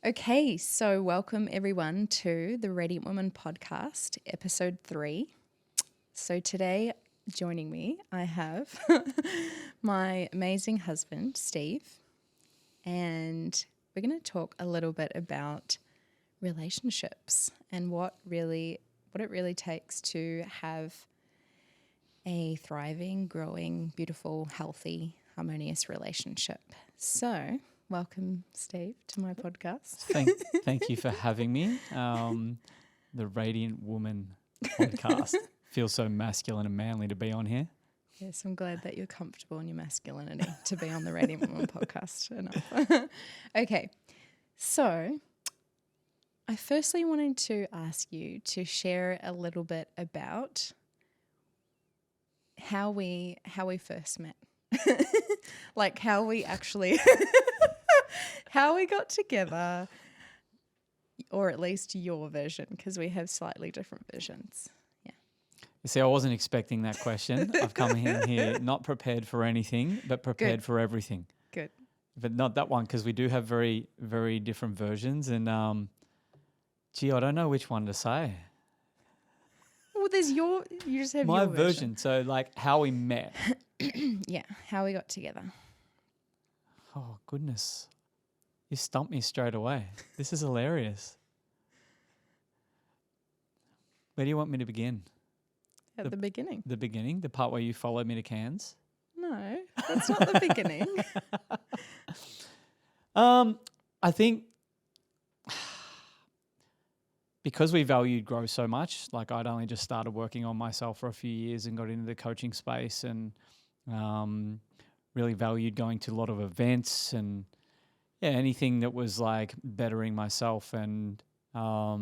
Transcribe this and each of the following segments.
Okay, so welcome everyone to the Radiant Woman podcast, episode 3. So today, joining me, I have my amazing husband, Steve, and we're going to talk a little bit about relationships and what it really takes to have a thriving, growing, beautiful, healthy, harmonious relationship. So, welcome, Steve, to my podcast. Thank you for having me. The Radiant Woman podcast feels so masculine and manly to be on here. Yes, I'm glad that you're comfortable in your masculinity to be on the Radiant Woman podcast enough. Okay, so I firstly wanted to ask you to share a little bit about how we first met. Like how we actually how we got together, or at least your version, because we have slightly different visions. Yeah. You see, I wasn't expecting that question. I've come in here not prepared for anything, but prepared for everything. Good. But not that one, because we do have very, very different versions. And I don't know which one to say. Well, you just have my your version. So like how we met. Yeah, how we got together. Oh, goodness. You stumped me straight away. This is hilarious. Where do you want me to begin? At the beginning. The beginning? The part where you followed me to Cairns? No, that's not the beginning. I think because we valued growth so much, like I'd only just started working on myself for a few years and got into the coaching space and really valued going to a lot of events and anything that was like bettering myself and had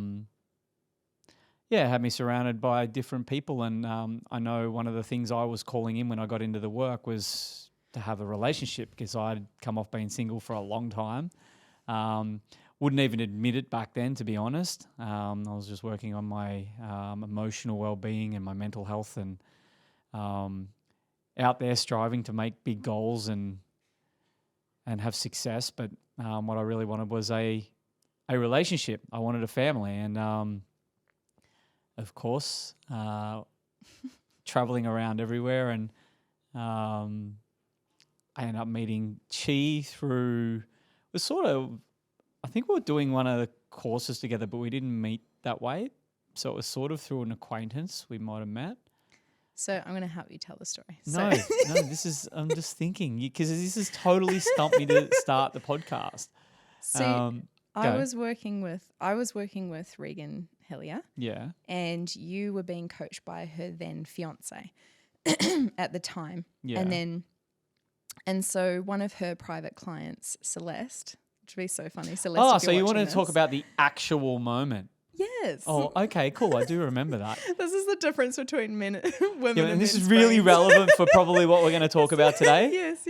me surrounded by different people. And I know one of the things I was calling in when I got into the work was to have a relationship, because I'd come off being single for a long time. Wouldn't even admit it back then, to be honest. I was just working on my emotional well-being and my mental health, and out there striving to make big goals and have success. But what I really wanted was a relationship. I wanted a family, and of course, traveling around everywhere, and I ended up meeting Chi through. It was sort of, I think we were doing one of the courses together, but we didn't meet that way. So it was sort of through an acquaintance we might have met. So I'm going to help you tell the story. No, I'm just thinking, because this has totally stumped me to start the podcast. See, I was working with Regan Hillier. Yeah. And you were being coached by her then fiance at the time. Yeah. And so one of her private clients, Celeste, which would be so funny. Celeste. Oh, so you wanted to talk about the actual moment? Yes. Oh, okay, cool. I do remember that. This is the difference between men, women, and and this is men's really brains. relevant for probably what we're going to talk about today. Yes.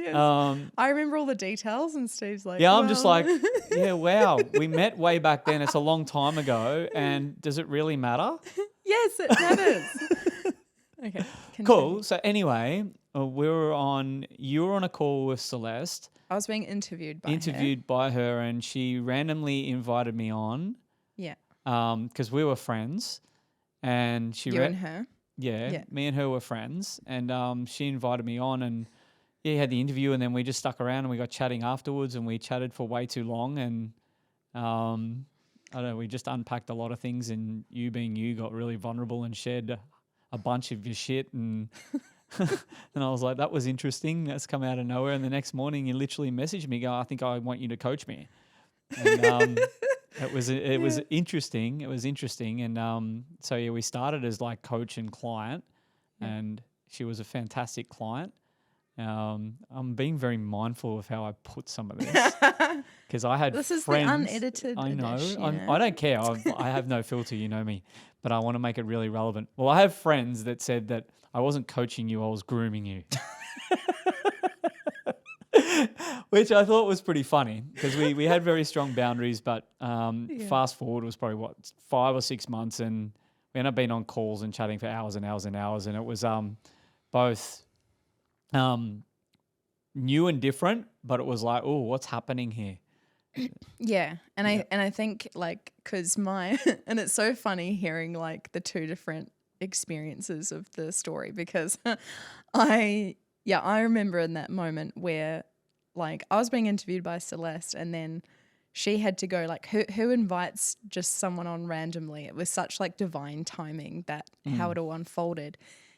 I remember all the details, and Steve's like, I'm just like, wow, we met way back then. It's a long time ago, and does it really matter? Yes, it matters. Okay, continue. Cool. So anyway, you were on a call with Celeste. I was being interviewed by her, and she randomly invited me on. Yeah. Because we were friends, and and her. Yeah, me and her were friends, and she invited me on, and had the interview, and then we just stuck around and we got chatting afterwards, and we chatted for way too long, and I don't know, we just unpacked a lot of things, and you being you got really vulnerable and shared a bunch of your shit, and and I was like, that was interesting. That's come out of nowhere, and the next morning you literally messaged me, I think I want you to coach me, and It was interesting. It was interesting, and we started as like coach and client, and she was a fantastic client. I'm being very mindful of how I put some of this, because I had this is friends. The unedited. I know. Edition, I don't care. I have no filter. You know me, but I want to make it really relevant. Well, I have friends that said that I wasn't coaching you; I was grooming you. Which I thought was pretty funny, because we had very strong boundaries, but fast forward was probably 5 or 6 months, and we ended up being on calls and chatting for hours and hours and hours, and it was both new and different, but it was like, oh, what's happening here? Yeah. And Yeah. I think like, cause and it's so funny hearing like the two different experiences of the story because I remember in that moment where like I was being interviewed by Celeste and then she had to go like who invites just someone on randomly. It was such like divine timing that how it all unfolded.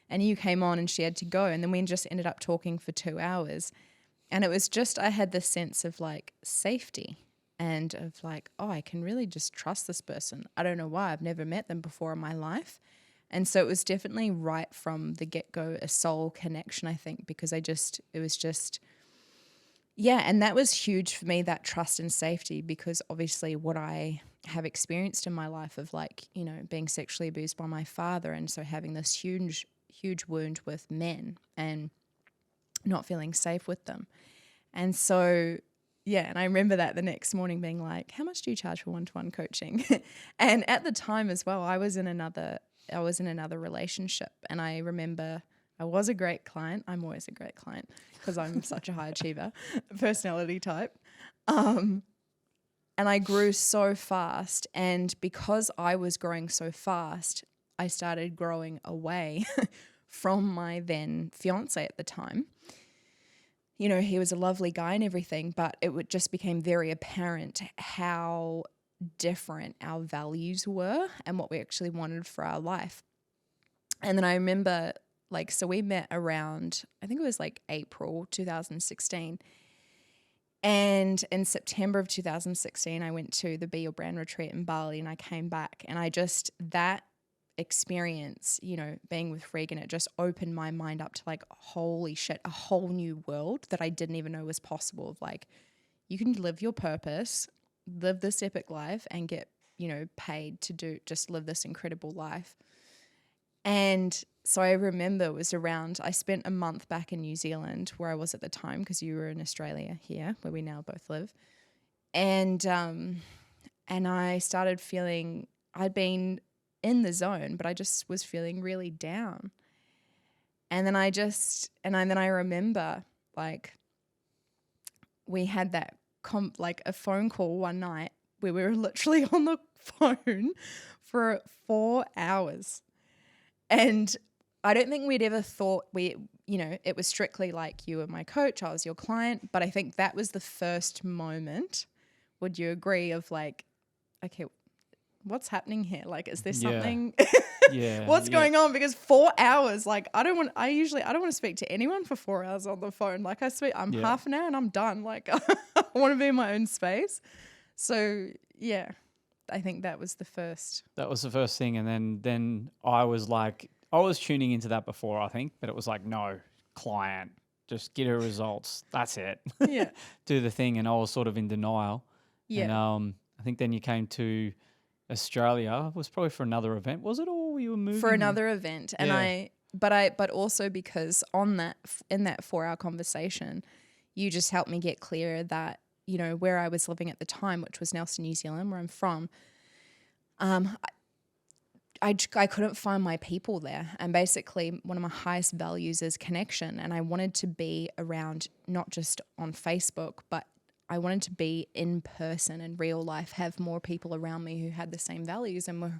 And you came on and she had to go and then we just ended up talking for 2 hours. And it was just I had this sense of like safety and of like, oh, I can really just trust this person. I don't know why. I've never met them before in my life. And so it was definitely right from the get-go a soul connection, I think, because it was just, yeah. And that was huge for me, that trust and safety, because obviously what I have experienced in my life of like, you know, being sexually abused by my father. And so having this huge, huge wound with men and not feeling safe with them. And so, yeah, and I remember that the next morning being like, how much do you charge for one-to-one coaching? And at the time as well, I was in another relationship and I remember I was a great client. I'm always a great client because I'm such a high achiever personality type. And I grew so fast. And because I was growing so fast, I started growing away from my then fiance at the time. You know, he was a lovely guy and everything, but it just became very apparent how different our values were and what we actually wanted for our life. And then I remember, like, so we met around, I think it was like April 2016. And in September of 2016, I went to the Be Your Brand retreat in Bali and I came back and that experience, you know, being with Regan, it just opened my mind up to like, holy shit, a whole new world that I didn't even know was possible of like, you can live your purpose, live this epic life and get, you know, paid to just live this incredible life. And so I remember it was I spent a month back in New Zealand where I was at the time because you were in Australia here where we now both live. And I started feeling, I'd been in the zone, but I just was feeling really down. And then I remember like we had that like a phone call one night where we were literally on the phone for 4 hours. And I don't think we'd ever thought it was strictly like you were my coach, I was your client. But I think that was the first moment, would you agree, of like, okay, what's happening here? Like, is there something, what's going on? Because 4 hours, like I don't want to speak to anyone for 4 hours on the phone. Like I'm half an hour and I'm done. Like I want to be in my own space. So yeah, I think that was the first. That was the first thing. And then I was like, I was tuning into that before, I think, but it was like, no, client, just get her results. That's it. Yeah. Do the thing. And I was sort of in denial. Yeah. And I think then you came to Australia. It was probably for another event, was it? Or you were moving? For another event. And yeah. but also because in that 4-hour conversation, you just helped me get clear that, you know, where I was living at the time, which was Nelson, New Zealand, where I'm from, I couldn't find my people there. And basically one of my highest values is connection. And I wanted to be around, not just on Facebook, but I wanted to be in person in real life, have more people around me who had the same values and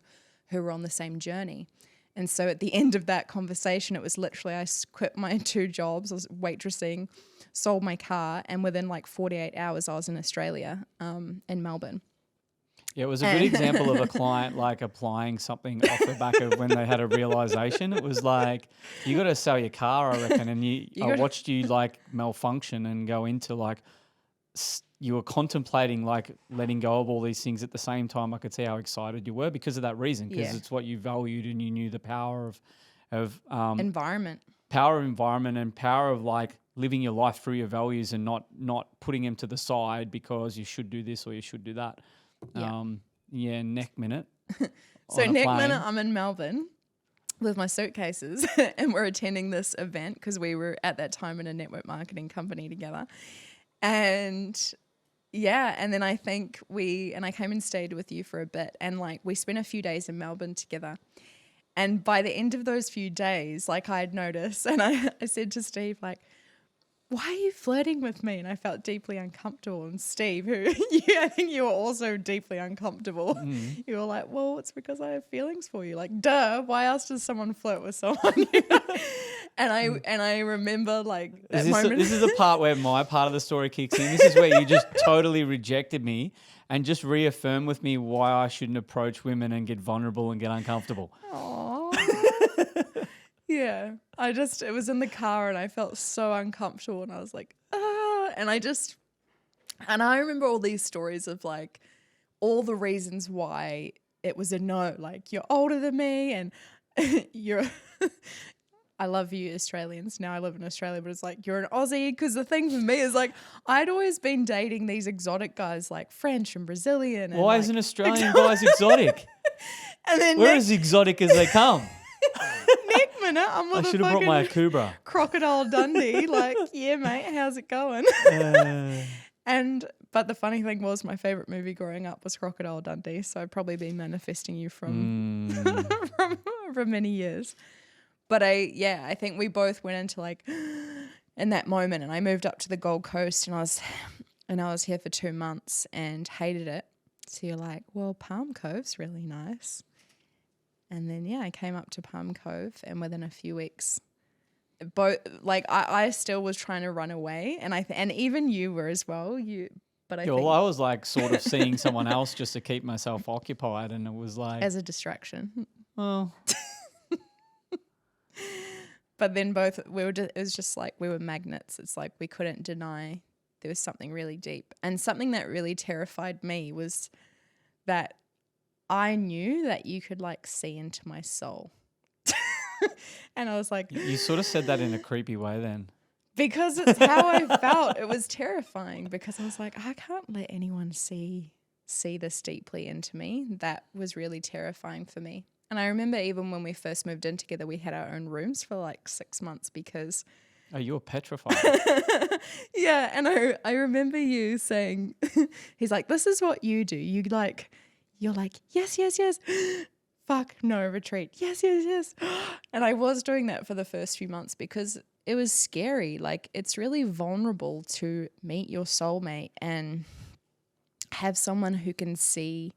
who were on the same journey. And so at the end of that conversation, it was literally I quit my 2 jobs. I was waitressing, sold my car, and within like 48 hours, I was in Australia, in Melbourne. Yeah, it was a good example of a client like applying something off the back of when they had a realization. It was like, you got to sell your car, I reckon. And I watched you like malfunction and go into like, you were contemplating like letting go of all these things at the same time. I could see how excited you were because of that reason, because it's what you valued and you knew the power of environment, power of environment and power of like living your life through your values and not putting them to the side because you should do this or you should do that. Neck minute. So next minute I'm in Melbourne with my suitcases and we're attending this event because we were at that time in a network marketing company together. And then I think I came and stayed with you for a bit and like we spent a few days in Melbourne together. And by the end of those few days, like I'd noticed and I said to Steve, like, why are you flirting with me? And I felt deeply uncomfortable. And Steve, who I think you were also deeply uncomfortable, you were like, well, it's because I have feelings for you. Like, duh, why else does someone flirt with someone? And I remember like that moment. This is the part where my part of the story kicks in. This is where you just totally rejected me and just reaffirmed with me why I shouldn't approach women and get vulnerable and get uncomfortable. Aww. Yeah. It was in the car and I felt so uncomfortable and I was like, ah. And I remember all these stories of like all the reasons why it was a no. Like, you're older than me and you're, I love you Australians. Now I live in Australia, but it's like, you're an Aussie. Because the thing for me is like, I'd always been dating these exotic guys like French and Brazilian. And why like, is an Australian guys exotic? And then we're as exotic as they come. Next minute, I'm with I should have brought my Akubra. Crocodile Dundee. Like, yeah, mate, how's it going? But the funny thing was, my favorite movie growing up was Crocodile Dundee. So I've probably been manifesting you from from many years. But I think we both went into like in that moment, and I moved up to the Gold Coast, and I was here for 2 months and hated it. So you're like, well, Palm Cove's really nice. And then, I came up to Palm Cove, and within a few weeks, I still was trying to run away, and even you were as well. I was like sort of seeing someone else just to keep myself occupied, and it was like as a distraction. Well, but then it was just like we were magnets. It's like we couldn't deny there was something really deep, and something that really terrified me was that I knew that you could like see into my soul. And I was like, you sort of said that in a creepy way then. Because it's how I felt. It was terrifying because I was like, I can't let anyone see this deeply into me. That was really terrifying for me. And I remember even when we first moved in together, we had our own rooms for like 6 months because... Oh, you were petrified. Yeah, and I remember you saying, he's like, this is what you do. You're like, yes, yes, yes. Fuck, no, retreat. Yes, yes, yes. And I was doing that for the first few months because it was scary. Like, it's really vulnerable to meet your soulmate and have someone who can see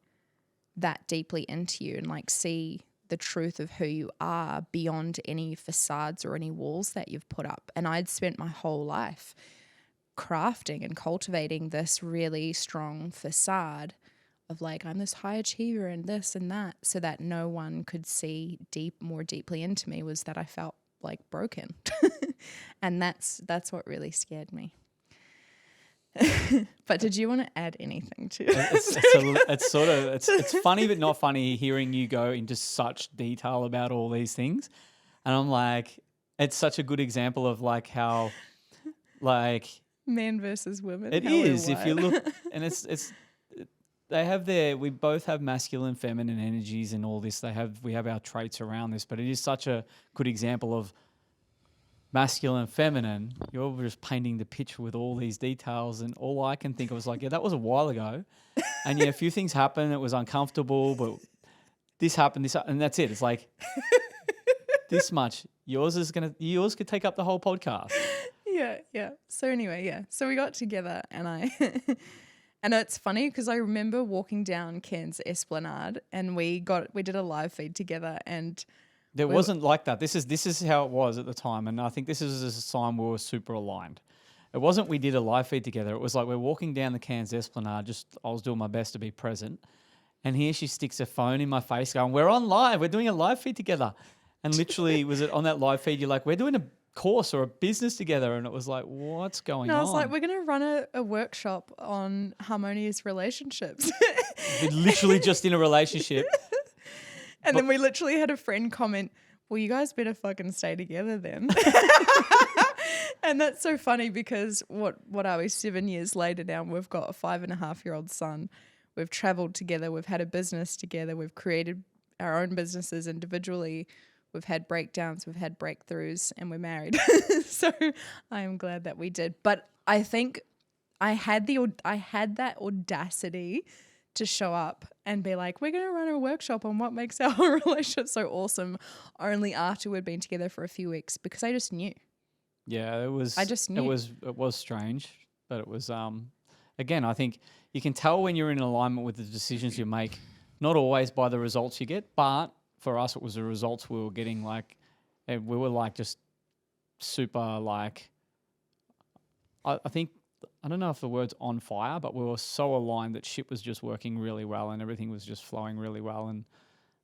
that deeply into you and like see the truth of who you are beyond any facades or any walls that you've put up. And I'd spent my whole life crafting and cultivating this really strong facade of like, I'm this high achiever and this and that, so that no one could see more deeply into me, was that I felt like broken. And that's what really scared me. But did you want to add anything to it? It's funny but not funny hearing you go into such detail about all these things. And I'm like, it's such a good example of like how like men versus women. It is if you look, and it's we both have masculine, feminine energies and all this. We have our traits around this, but it is such a good example of masculine, feminine. You're just painting the picture with all these details, and all I can think of was like, yeah, that was a while ago, and yeah, a few things happened. It was uncomfortable, but this happened, and that's it. It's like this much. Yours could take up the whole podcast. Yeah. So anyway, so we got together, and and it's funny because I remember walking down Cairns Esplanade, and we did a live feed together, and there wasn't like that. This is how it was at the time, and I think this is a sign we were super aligned. It wasn't we did a live feed together. It was like we're walking down the Cairns Esplanade. I was doing my best to be present, and here she sticks a phone in my face, going, "We're on live. We're doing a live feed together." And literally, was it on that live feed? You're like, "We're doing a course or a business together," and it was like, "What's going on?" I was like, "We're going to run a workshop on harmonious relationships." We're literally just in a relationship. And then we literally had a friend comment, well, you guys better fucking stay together then. And that's so funny because what are we, 7 years later now, we've got a 5.5-year-old son. We've traveled together. We've had a business together. We've created our own businesses individually. We've had breakdowns. We've had breakthroughs, and we're married. So I am glad that we did. But I think I had that audacity to show up and be like, we're going to run a workshop on what makes our relationship so awesome, only after we'd been together for a few weeks, because I just knew. Yeah, it was. I just knew. It was strange, but it was. Again, I think you can tell when you're in alignment with the decisions you make. Not always by the results you get, but for us, it was the results we were getting. Like, and we were like just super like. I think I don't know if the word's on fire, but we were so aligned that shit was just working really well and everything was just flowing really well. And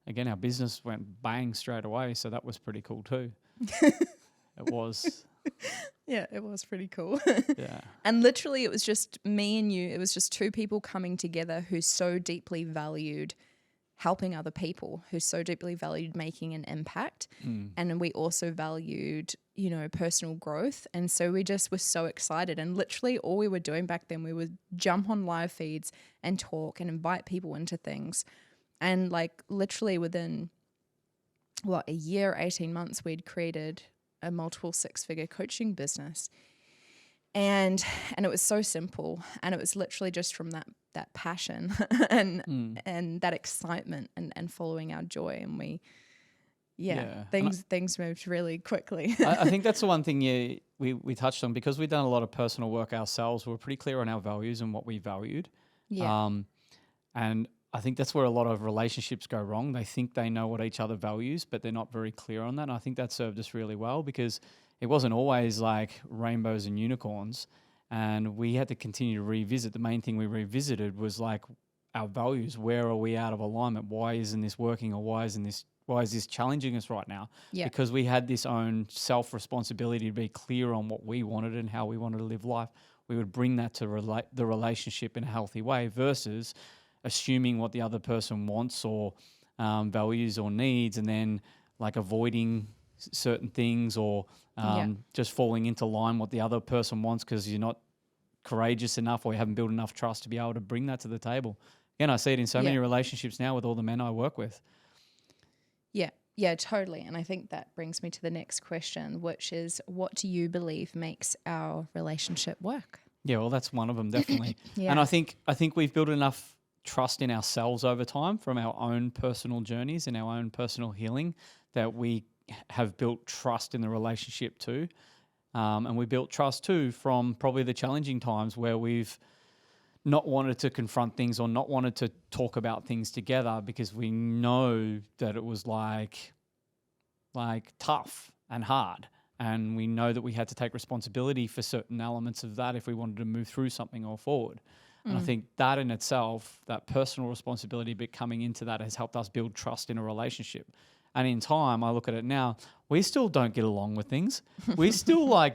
again, our business went bang straight away, so that was pretty cool too. It was. Yeah, it was pretty cool. Yeah. And literally it was just me and you. It was just two people coming together who so deeply valued helping other people, who so deeply valued making an impact. And we also valued, you know, personal growth. And so we just were so excited. And literally all we were doing back then, we would jump on live feeds and talk and invite people into things. And like literally within, a year, 18 months, we'd created a multiple six-figure coaching business. And it was so simple. And it was literally just from that passion and that excitement and following our joy. And things moved really quickly. I think that's the one thing we touched on, because we've done a lot of personal work ourselves. We were pretty clear on our values and what we valued. Yeah. And I think that's where a lot of relationships go wrong. They think they know what each other values, but they're not very clear on that. And I think that served us really well, because it wasn't always like rainbows and unicorns. And we had to continue to revisit. The main thing we revisited was like our values. Where are we out of alignment? Why isn't this working? Or why is this challenging us right now? Yeah. Because we had this own self-responsibility to be clear on what we wanted and how we wanted to live life. We would bring that to the relationship in a healthy way, versus assuming what the other person wants or values or needs, and then like avoiding certain things, or just falling into line what the other person wants because you're not courageous enough or you haven't built enough trust to be able to bring that to the table. Again, I see it in so many relationships now with all the men I work with. Yeah, totally. And I think that brings me to the next question, which is, what do you believe makes our relationship work? Yeah, well, that's one of them, definitely. Yeah. And I think we've built enough trust in ourselves over time from our own personal journeys and our own personal healing that we have built trust in the relationship too. And we built trust too from probably the challenging times where we've not wanted to confront things or not wanted to talk about things together, because we know that it was like tough and hard. And we know that we had to take responsibility for certain elements of that if we wanted to move through something or forward. And I think that in itself, that personal responsibility bit coming into that, has helped us build trust in a relationship. And in time, I look at it now, we still don't get along with things. We still like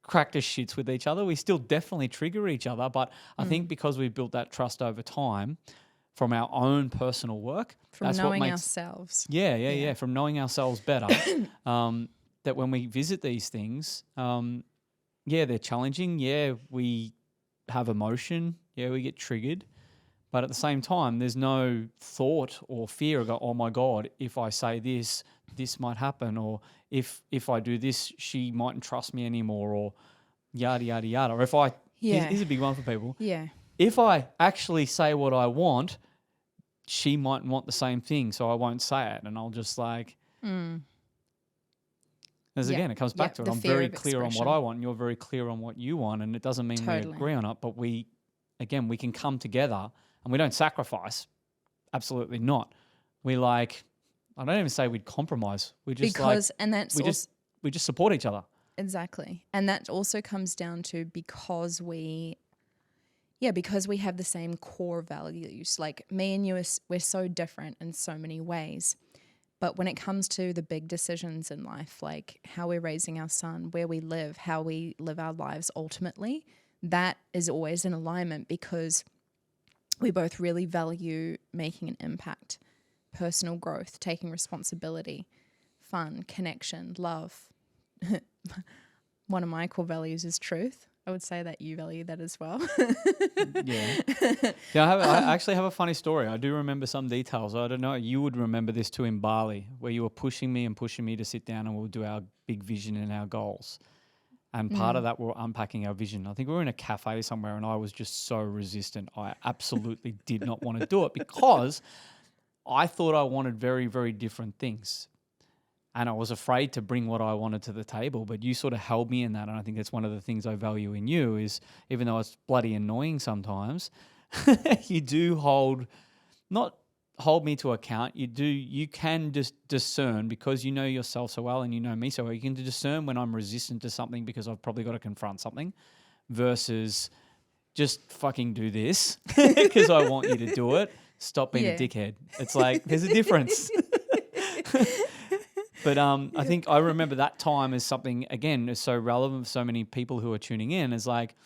crack the shits with each other. We still definitely trigger each other. But I think because we've built that trust over time from our own personal work. From that's knowing what makes, ourselves. Yeah. From knowing ourselves better. That when we visit these things, they're challenging. Yeah, we have emotion. Yeah, we get triggered. But at the same time, there's no thought or fear of, oh my God, if I say this, this might happen. Or if I do this, she mightn't trust me anymore, or yada, yada, yada. Or if I, here's a big one for people. Yeah. If I actually say what I want, she mightn't want the same thing, so I won't say it. And I'll just like... As again, it comes back to it. I'm very clear on what I want, and you're very clear on what you want, and it doesn't mean we agree on it, but we can come together, and we don't sacrifice. Absolutely not. We I don't even say we'd compromise. We just we just support each other. Exactly. And that also comes down to because we have the same core values. Like me and you, we're so different in so many ways. But when it comes to the big decisions in life, like how we're raising our son, where we live, how we live our lives ultimately, that is always in alignment, because we both really value making an impact, personal growth, taking responsibility, fun, connection, love. One of my core values is truth. I would say that you value that as well. I actually have a funny story. I do remember some details. I don't know, you would remember this too, in Bali, where you were pushing me to sit down and we'll do our big vision and our goals. And part of that, we're unpacking our vision. I think we were in a cafe somewhere and I was just so resistant. I absolutely did not want to do it, because I thought I wanted very, very different things. and I was afraid to bring what I wanted to the table, but you sort of held me in that. And I think that's one of the things I value in you is, even though it's bloody annoying sometimes, you do not hold me to account. You can just discern, because you know yourself so well and you know me so well. You can discern when I'm resistant to something because I've probably got to confront something, versus just fucking do this because I want you to do it. Stop being a dickhead. It's like, there's a difference. But I think I remember that time as something, again, is so relevant for so many people who are tuning in, is like,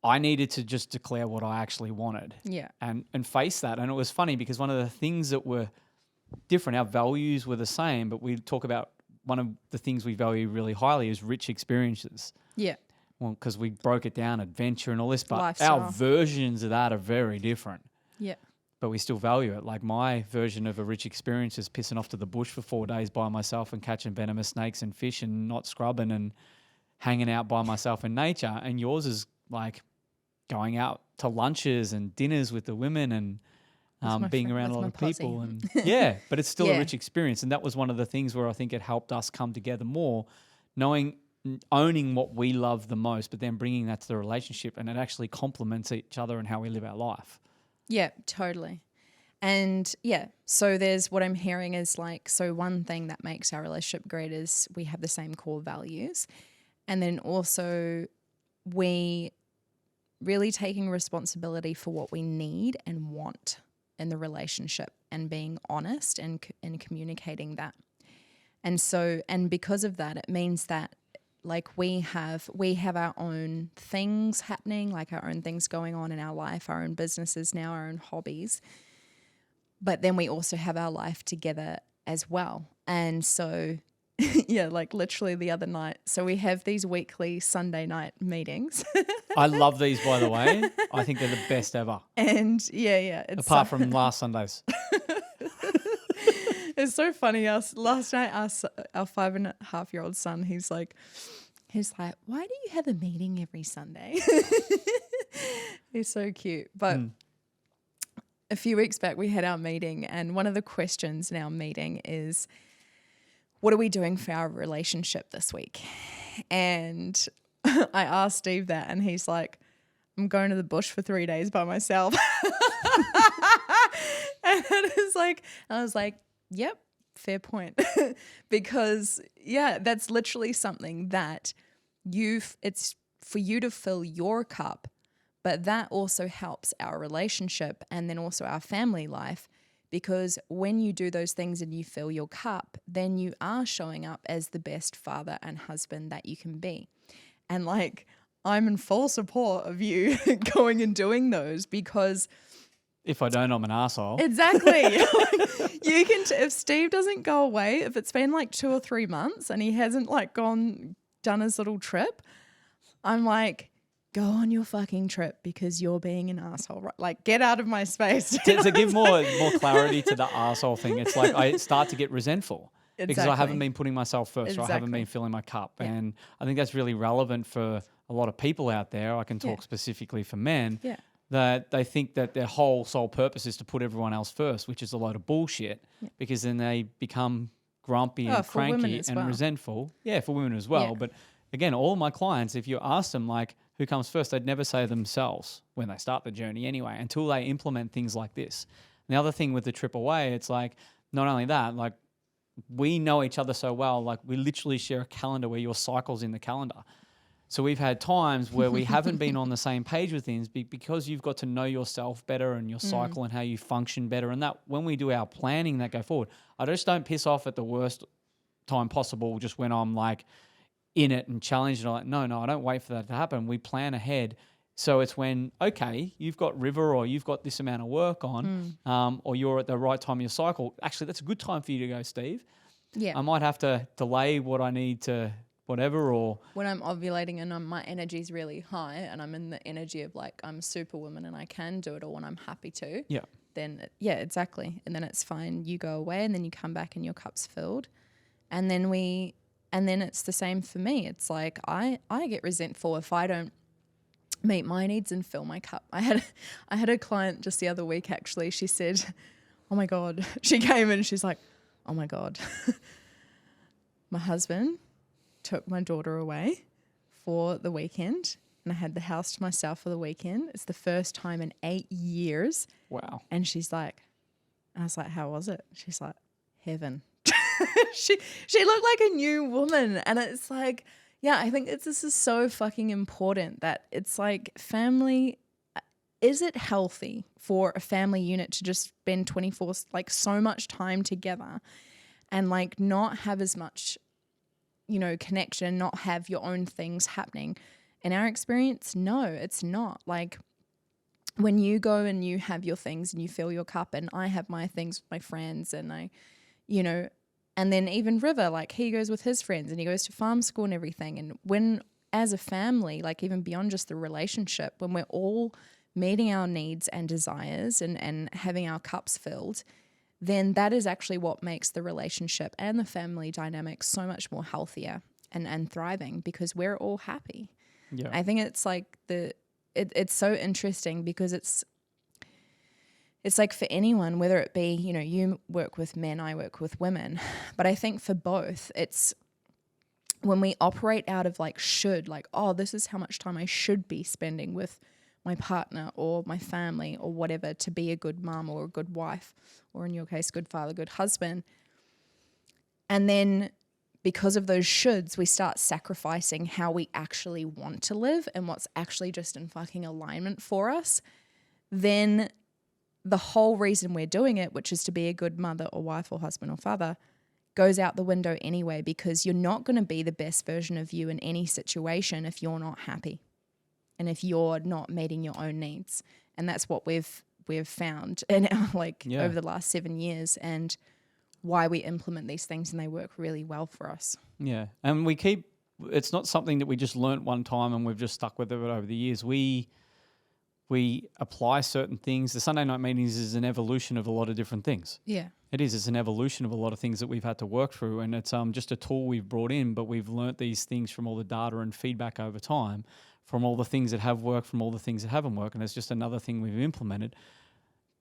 I needed to just declare what I actually wanted and face that. And it was funny because one of the things that were different, our values were the same, but we talk about one of the things we value really highly is rich experiences. Yeah. Well, because we broke it down, adventure and all this, but lifestyle. Our versions of that are very different. Yeah. But we still value it. Like, my version of a rich experience is pissing off to the bush for 4 days by myself and catching venomous snakes and fish and not scrubbing and hanging out by myself in nature. And yours is like going out to lunches and dinners with the women and being around a lot of people. And but it's still a rich experience. And that was one of the things where I think it helped us come together more, owning what we love the most, but then bringing that to the relationship, and it actually complements each other and how we live our life. Yeah, totally. And so there's what I'm hearing is like, so one thing that makes our relationship great is we have the same core values. And then also we really taking responsibility for what we need and want in the relationship, and being honest and communicating that. And so, and because of that, it means that like we have our own things happening, like our own things going on in our life, our own businesses now, our own hobbies. But then we also have our life together as well. And so, like literally the other night. So we have these weekly Sunday night meetings. I love these, by the way. I think they're the best ever. And it's apart from last Sundays. It's so funny. Last night, our 5.5-year-old son, he's like, why do you have a meeting every Sunday? He's so cute. But a few weeks back, we had our meeting, and one of the questions in our meeting is, what are we doing for our relationship this week? And I asked Steve that, and he's like, I'm going to the bush for 3 days by myself. And I was like, yep, fair point. Because that's literally something that it's for you to fill your cup, but that also helps our relationship and then also our family life, because when you do those things and you fill your cup, then you are showing up as the best father and husband that you can be. And like, I'm in full support of you going and doing those, because if I don't, I'm an asshole. Exactly. You can, if Steve doesn't go away, if it's been like 2 or 3 months and he hasn't like done his little trip, I'm like, go on your fucking trip because you're being an asshole. Right? Like, get out of my space. To give more clarity to the asshole thing, it's like I start to get resentful. Exactly. Because I haven't been putting myself first, or I haven't been filling my cup. Yeah. And I think that's really relevant for a lot of people out there. I can talk specifically for men. Yeah. That they think that their whole sole purpose is to put everyone else first, which is a load of bullshit, because then they become grumpy and cranky and resentful. Yeah, for women as well. Yeah. But again, all my clients, if you ask them like who comes first, they'd never say themselves when they start the journey anyway, until they implement things like this. And the other thing with the trip away, it's like, not only that, like we know each other so well, like we literally share a calendar where your cycle's in the calendar. So we've had times where we haven't been on the same page with things because you've got to know yourself better and your cycle and how you function better. And that when we do our planning that go forward, I just don't piss off at the worst time possible just when I'm like in it and challenged. And I'm like, no, I don't wait for that to happen. We plan ahead. So it's when, okay, you've got river or you've got this amount of work on or you're at the right time of your cycle. Actually, that's a good time for you to go, Steve. Yeah. I might have to delay what I need to whatever, or when I'm ovulating and my energy is really high and I'm in the energy of like I'm superwoman and I can do it all and I'm happy to, then exactly, and then it's fine. You go away and then you come back and your cup's filled, and then it's the same for me. It's like I get resentful if I don't meet my needs and fill my cup. I had a client just the other week actually. She said, oh my God, she came in and she's like, oh my God, my husband took my daughter away for the weekend and I had the house to myself for the weekend. It's the first time in 8 years. Wow. And she's like, I was like, how was it? She's like, heaven. she looked like a new woman. And it's like, yeah, I think this is so fucking important that it's like family. Is it healthy for a family unit to just spend 24, like so much time together and like not have as much, you know, connection, not have your own things happening? In our experience, no, it's not. Like when you go and you have your things and you fill your cup and I have my things with my friends and I, you know, and then even River, like he goes with his friends and he goes to farm school and everything. And when as a family, like even beyond just the relationship, when we're all meeting our needs and desires and having our cups filled, then that is actually what makes the relationship and the family dynamic so much more healthier and thriving because we're all happy. Yeah. I think it's like it's so interesting because it's like for anyone, whether it be, you know, you work with men, I work with women, but I think for both, it's when we operate out of like should, like, oh, this is how much time I should be spending with my partner or my family or whatever to be a good mom or a good wife or in your case, good father, good husband. And then because of those shoulds, we start sacrificing how we actually want to live and what's actually just in fucking alignment for us. Then the whole reason we're doing it, which is to be a good mother or wife or husband or father, goes out the window anyway because you're not going to be the best version of you in any situation if you're not happy and if you're not meeting your own needs. And that's what we've found in our over the last 7 years and why we implement these things and they work really well for us. Yeah. And it's not something that we just learnt one time and we've just stuck with it over the years. We apply certain things. The Sunday night meetings is an evolution of a lot of different things. Yeah. It is. It's an evolution of a lot of things that we've had to work through, and it's just a tool we've brought in, but we've learnt these things from all the data and feedback over time, from all the things that have worked, from all the things that haven't worked, and it's just another thing we've implemented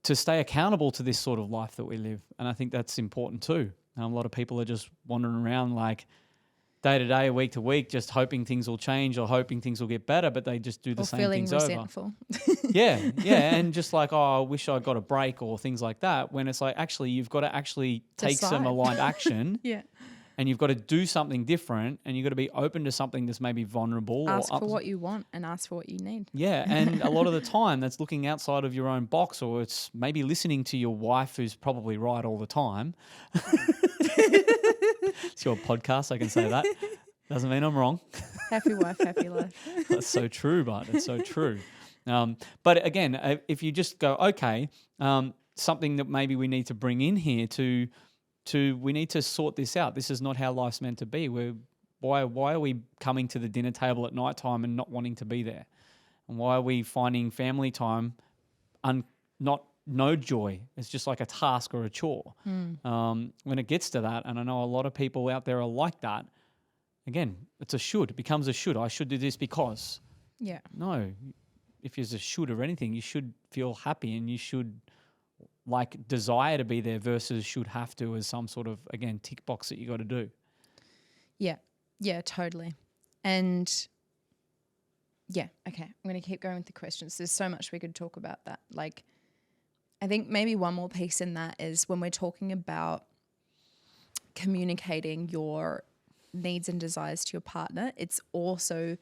to stay accountable to this sort of life that we live. And I think that's important too. A lot of people are just wandering around like day to day, week to week, just hoping things will change or hoping things will get better, but they just do the same things resentful. Over. Yeah, and just like, oh, I wish I got a break or things like that, when it's like, actually, you've got to actually take some aligned action. Yeah. And you've got to do something different and you've got to be open to something that's maybe vulnerable. Ask for what you want and ask for what you need. Yeah, and a lot of the time that's looking outside of your own box, or it's maybe listening to your wife who's probably right all the time. It's your podcast, I can say that. Doesn't mean I'm wrong. Happy wife, happy life. That's so true, but it's so true. But again, if you just go, okay, something that maybe we need to bring in here we need to sort this out. This is not how life's meant to be. Why are we coming to the dinner table at night time and not wanting to be there? And why are we finding family time no joy? It's just like a task or a chore. When it gets to that, and I know a lot of people out there are like that, again, it's a should. It becomes a should. I should do this because. Yeah. No. If there's a should or anything, you should feel happy and you should desire to be there versus should have to as some sort of, again, tick box that you got to do. Yeah. Yeah, totally. And yeah, okay. I'm going to keep going with the questions. There's so much we could talk about that. I think maybe one more piece in that is when we're talking about communicating your needs and desires to your partner, it's also,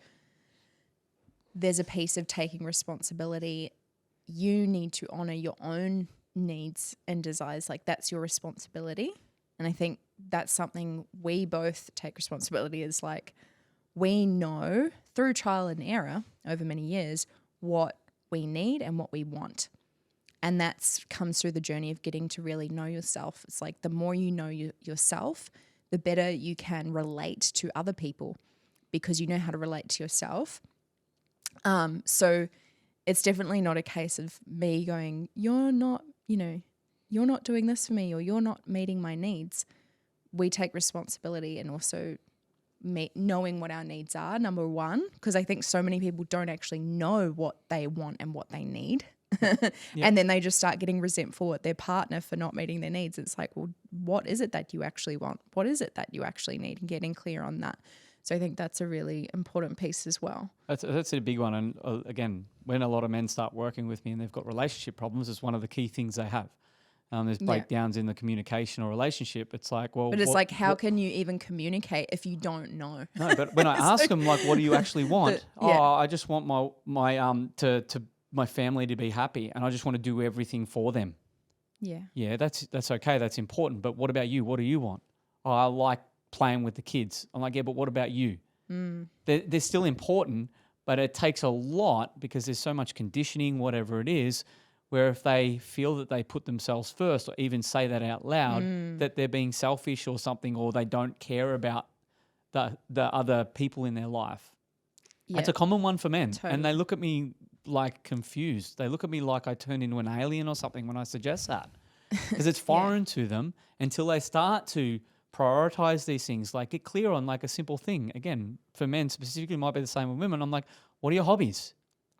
there's a piece of taking responsibility. You need to honor your own needs and desires. That's your responsibility. And I think that's something we both take responsibility is we know through trial and error over many years what we need and what we want. And that comes through the journey of getting to really know yourself. It's the more you know yourself, the better you can relate to other people because you know how to relate to yourself. So it's definitely not a case of me going, you're not doing this for me or you're not meeting my needs. We take responsibility and also knowing what our needs are, number one, because I think so many people don't actually know what they want and what they need. And then they just start getting resentful at their partner for not meeting their needs. It's like, well, what is it that you actually want? What is it that you actually need? And getting clear on that. So I think that's a really important piece as well. That's a big one. And again, when a lot of men start working with me and they've got relationship problems, it's one of the key things they have. There's breakdowns in the communication or relationship. It's like, well, but it's like, how can you even communicate if you don't know? No, but when I ask them, like, what do you actually want? I just want my family to be happy, and I just want to do everything for them. Yeah, that's okay. That's important. But what about you? What do you want? Oh, I like playing with the kids. I'm like, yeah, but what about you? They're still important, but it takes a lot because there's so much conditioning, whatever it is, where if they feel that they put themselves first or even say that out loud, that they're being selfish or something, or they don't care about the other people in their life. Yeah. That's a common one for men. Totally. And they look at me like confused. They look at me like I turned into an alien or something when I suggest that. Because it's foreign to them until they start to prioritize these things, like get clear on like a simple thing. Again, for men specifically, it might be the same with women. I'm like, what are your hobbies?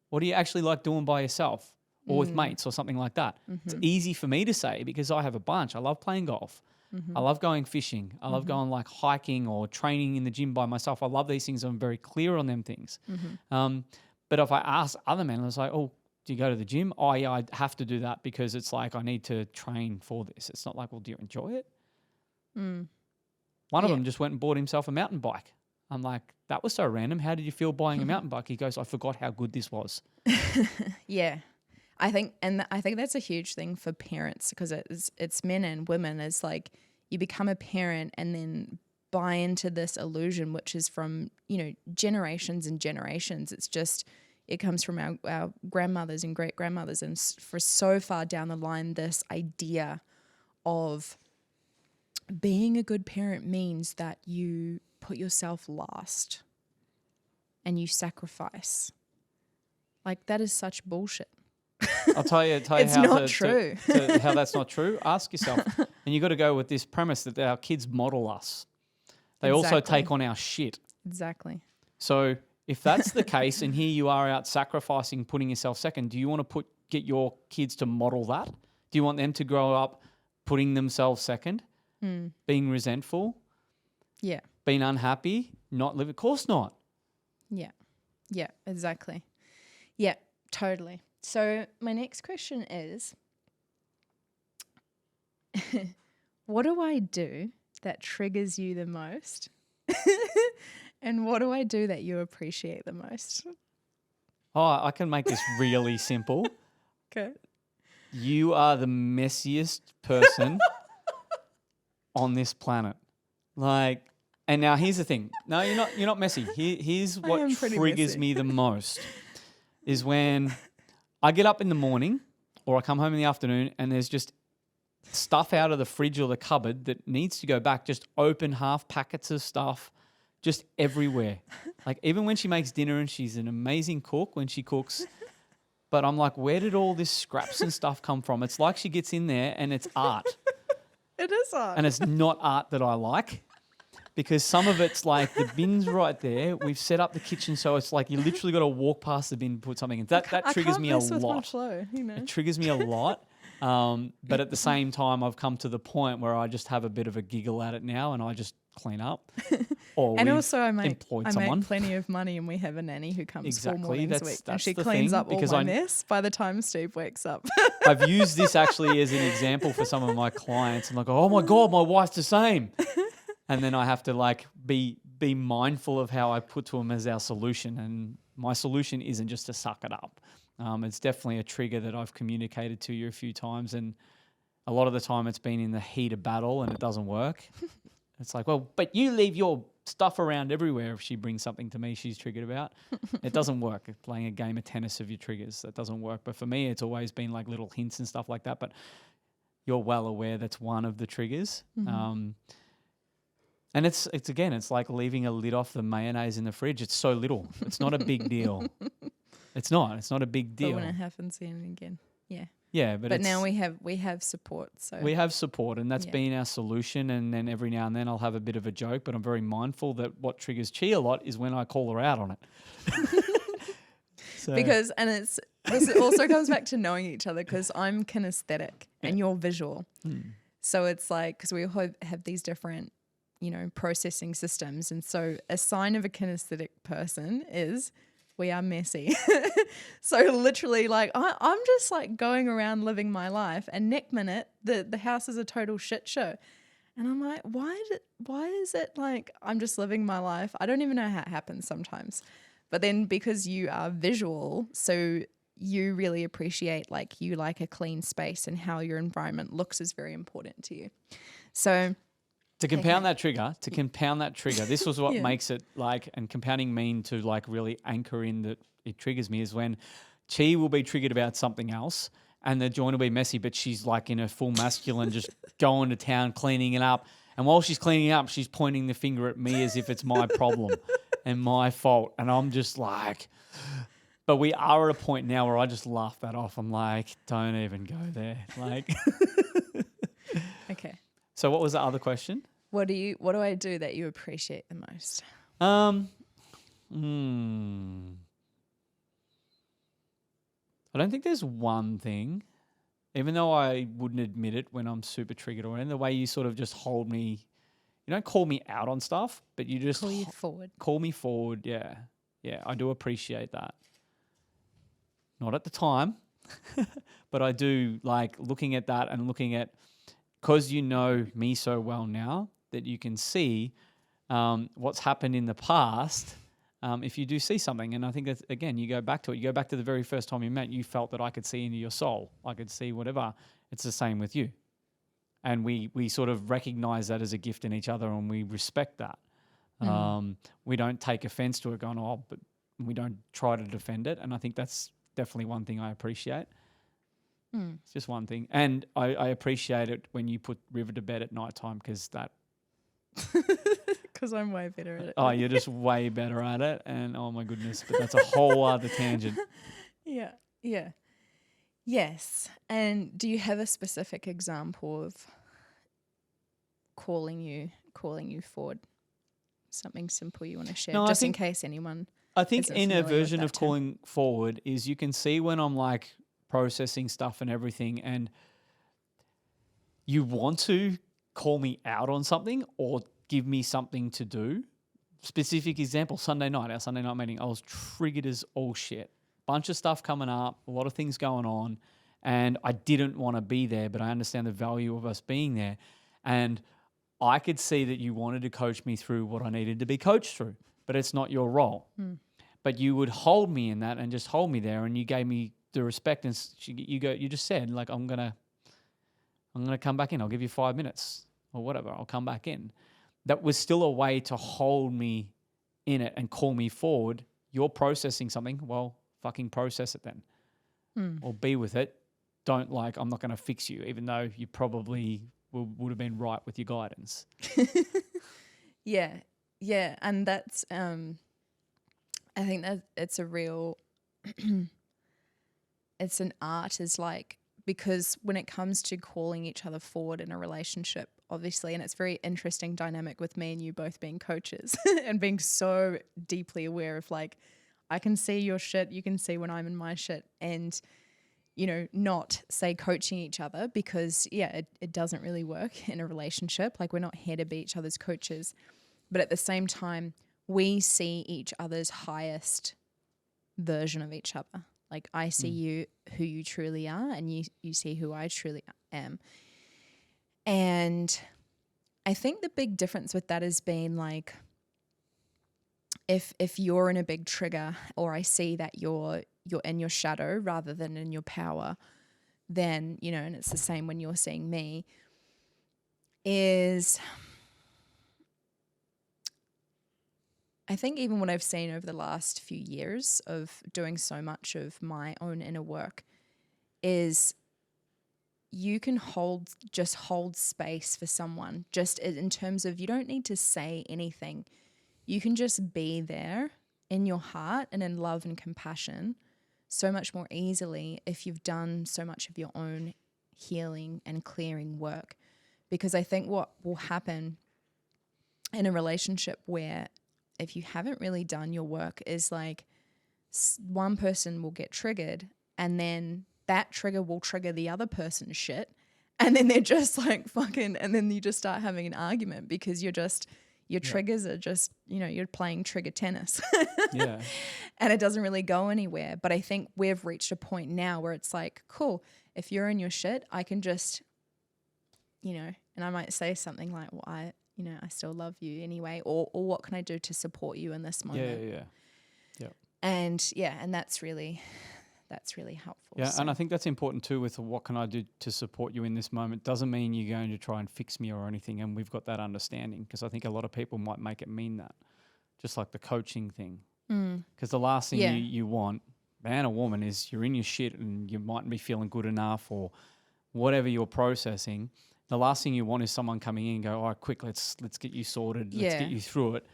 What do you actually like doing by yourself? Or with mates or something like that. It's easy for me to say because I have a bunch. I love playing golf. I love going fishing. I love going like hiking or training in the gym by myself. I love these things. I'm very clear on them things. But if I ask other men, I was like, oh, do you go to the gym? Oh, yeah, I have to do that because it's like I need to train for this. It's not like, well, do you enjoy it? One of them just went and bought himself a mountain bike. I'm like, that was so random. How did you feel buying a mountain bike? He goes, I forgot how good this was. Yeah. I think that's a huge thing for parents because it's men and women. Is like you become a parent and then buy into this illusion, which is from, generations and generations. It's just, it comes from our grandmothers and great grandmothers. And for so far down the line, this idea of being a good parent means that you put yourself last and you sacrifice. Like that is such bullshit. I'll tell you it's how not true. how that's not true. Ask yourself. And you got to go with this premise that our kids model us. They also take on our shit. Exactly. So if that's the case and here you are out sacrificing, putting yourself second, do you want to get your kids to model that? Do you want them to grow up putting themselves second, being resentful? Yeah. Being unhappy, not living? Of course not. Yeah. Yeah, exactly. Yeah, totally. So my next question is, what do I do that triggers you the most? And what do I do that you appreciate the most? Oh, I can make this really simple. Okay. You are the messiest person on this planet. Like, and now here's the thing. No, you're not messy. Here's what triggers me the most is when I get up in the morning or I come home in the afternoon and there's just stuff out of the fridge or the cupboard that needs to go back, just open half packets of stuff just everywhere. Like even when she makes dinner and she's an amazing cook when she cooks, but I'm like, where did all this scraps and stuff come from? It's like she gets in there and it's art. It is art. And it's not art that I like. Because some of it's like the bin's right there. We've set up the kitchen so it's like you literally got to walk past the bin and put something in. That triggers me a lot. Flow, It triggers me a lot. But at the same time, I've come to the point where I just have a bit of a giggle at it now and I just clean up. Or and also I make someone. plenty of money and we have a nanny who comes 4 mornings a week and she the cleans thing, up all my mess by the time Steve wakes up. I've used this actually as an example for some of my clients. I'm like, oh my God, my wife's the same. And then I have to like be mindful of how I put to them as our solution. And my solution isn't just to suck it up. It's definitely a trigger that I've communicated to you a few times. And a lot of the time it's been in the heat of battle and it doesn't work. It's like, well, but you leave your stuff around everywhere if she brings something to me she's triggered about. It doesn't work. Playing a game of tennis of your triggers, that doesn't work. But for me, it's always been like little hints and stuff like that. But you're well aware that's one of the triggers. Mm-hmm. And it's like leaving a lid off the mayonnaise in the fridge. It's so little. It's not a big deal. It's not a big deal. But when it happens again, yeah. Yeah, but now we have support. So we have support, and that's been our solution. And then every now and then I'll have a bit of a joke, but I'm very mindful that what triggers Chi a lot is when I call her out on it. Because This also comes back to knowing each other because I'm kinesthetic and you're visual. So it's like, because we all have these different, processing systems. And so a sign of a kinesthetic person is we are messy. So literally like I'm just like going around living my life and next minute the house is a total shit show. And I'm like, why is it like I'm just living my life? I don't even know how it happens sometimes. But then because you are visual, so you really appreciate like you like a clean space and how your environment looks is very important to you. So to compound that trigger, this was what makes it like, and compounding mean to like really anchor in that it triggers me is when Chi will be triggered about something else and the joint will be messy, but she's like in her full masculine, just going to town, cleaning it up. And while she's cleaning up, she's pointing the finger at me as if it's my problem and my fault. And I'm just like, but we are at a point now where I just laugh that off. I'm like, don't even go there. Like, okay. So what was the other question? What do I do that you appreciate the most? I don't think there's one thing, even though I wouldn't admit it when I'm super triggered or in the way you sort of just hold me, you don't call me out on stuff, but you just call you forward. Call me forward. Yeah. Yeah. I do appreciate that. Not at the time, but I do like looking at that and looking at, because you know me so well now that you can see what's happened in the past. If you do see something, and I think that, again, you go back to it. You go back to the very first time you met, you felt that I could see into your soul. I could see whatever. It's the same with you. And we sort of recognize that as a gift in each other, and we respect that. We don't take offense to it going, but we don't try to defend it. And I think that's definitely one thing I appreciate. It's just one thing. And I appreciate it when you put River to bed at nighttime because that... Because I'm way better at it. Oh, you're just way better at it. And oh my goodness, but that's a whole other tangent. Yeah. Yes. And do you have a specific example of calling you forward? Something simple you want to share, just in case anyone... I think in a version of calling forward is you can see when I'm like processing stuff and everything and you want to call me out on something or give me something to do. Specific example, our Sunday night meeting, I was triggered as all shit. Bunch of stuff coming up, a lot of things going on, and I didn't want to be there, but I understand the value of us being there. And I could see that you wanted to coach me through what I needed to be coached through, but it's not your role. But you would hold me in that and just hold me there, and you gave me the respect, and you just said, like, I'm gonna come back in. I'll give you 5 minutes or whatever. I'll come back in. That was still a way to hold me in it and call me forward. You're processing something. Well, fucking process it then. Or be with it. Don't I'm not going to fix you, even though you probably would have been right with your guidance. Yeah. And that's, I think that it's a real, it's an art is like, because when it comes to calling each other forward in a relationship, obviously, and it's very interesting dynamic with me and you both being coaches and being so deeply aware of like, I can see your shit, you can see when I'm in my shit, and, not say coaching each other because, it doesn't really work in a relationship. Like, we're not here to be each other's coaches. But at the same time, we see each other's highest version of each other. Like, I see you, who you truly are, and you see who I truly am. And I think the big difference with that has been like, if you're in a big trigger, or I see that you're in your shadow rather than in your power, then, and it's the same when you're seeing me, is I think even what I've seen over the last few years of doing so much of my own inner work is you can hold space for someone, just in terms of you don't need to say anything. You can just be there in your heart and in love and compassion so much more easily if you've done so much of your own healing and clearing work. Because I think what will happen in a relationship where if you haven't really done your work is like one person will get triggered and then that trigger will trigger the other person's shit. And then they're just like fucking, and then you just start having an argument because your triggers are just, you're playing trigger tennis. Yeah. And it doesn't really go anywhere. But I think we've reached a point now where it's like, cool, if you're in your shit, I can just, and I might say something like, well, I still love you anyway, or what can I do to support you in this moment? Yeah. And that's really helpful. Yeah, and I think that's important too with what can I do to support you in this moment. Doesn't mean you're going to try and fix me or anything, and we've got that understanding, because I think a lot of people might make it mean that, just like the coaching thing. Because the last thing you want, man or woman, is you're in your shit and you mightn't be feeling good enough or whatever you're processing. The last thing you want is someone coming in and go, all right, quick, let's get you sorted, let's get you through it.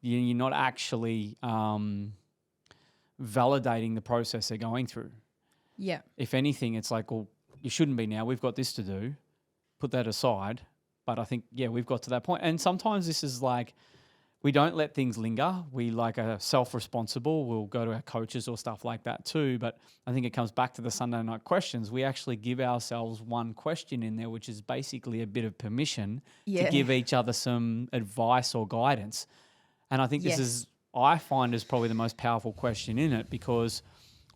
You're not actually validating the process they're going through. Yeah. If anything, it's like, well, you shouldn't be now. We've got this to do. Put that aside. But I think, we've got to that point. And sometimes this is like, we don't let things linger. We are self-responsible. We'll go to our coaches or stuff like that too. But I think it comes back to the Sunday night questions. We actually give ourselves one question in there, which is basically a bit of permission to give each other some advice or guidance. And I think this is, I find, is probably the most powerful question in it, because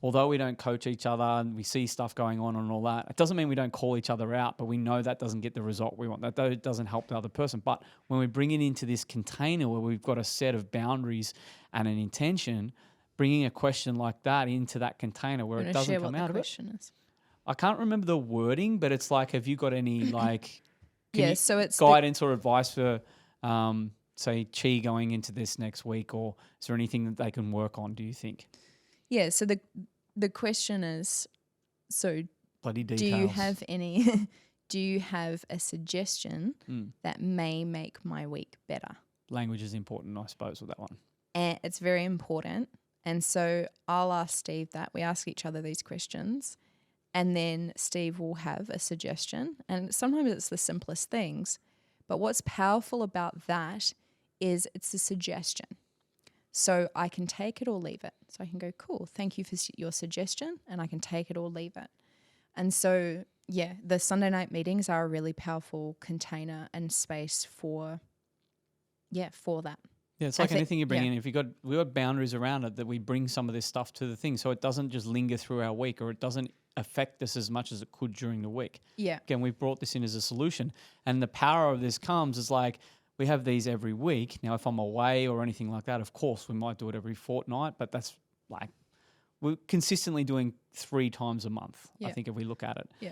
although we don't coach each other and we see stuff going on and all that, it doesn't mean we don't call each other out, but we know that doesn't get the result we want. That doesn't help the other person. But when we bring it into this container where we've got a set of boundaries and an intention, bringing a question like that into that container where it doesn't come out of it. I can't remember the wording, but it's like, have you got any so it's guidance or advice for say Chi going into this next week, or is there anything that they can work on, do you think? Yeah, so the question is, so bloody details. do you have a suggestion that may make my week better? Language is important, I suppose, with that one. And it's very important. And so I'll ask Steve that. We ask each other these questions, and then Steve will have a suggestion. And sometimes it's the simplest things. But what's powerful about that is it's a suggestion. So I can take it or leave it. So I can go, cool, thank you for your suggestion, and I can take it or leave it. And so, the Sunday night meetings are a really powerful container and space for that. Yeah, it's like anything you bring in. If we've got boundaries around it, that we bring some of this stuff to the thing, so it doesn't just linger through our week, or it doesn't affect us as much as it could during the week. Yeah. Again, we've brought this in as a solution. And the power of this comes is like, we have these every week. Now, if I'm away or anything like that, of course, we might do it every fortnight, but that's like, we're consistently doing 3 times a month, I think, if we look at it. Yeah.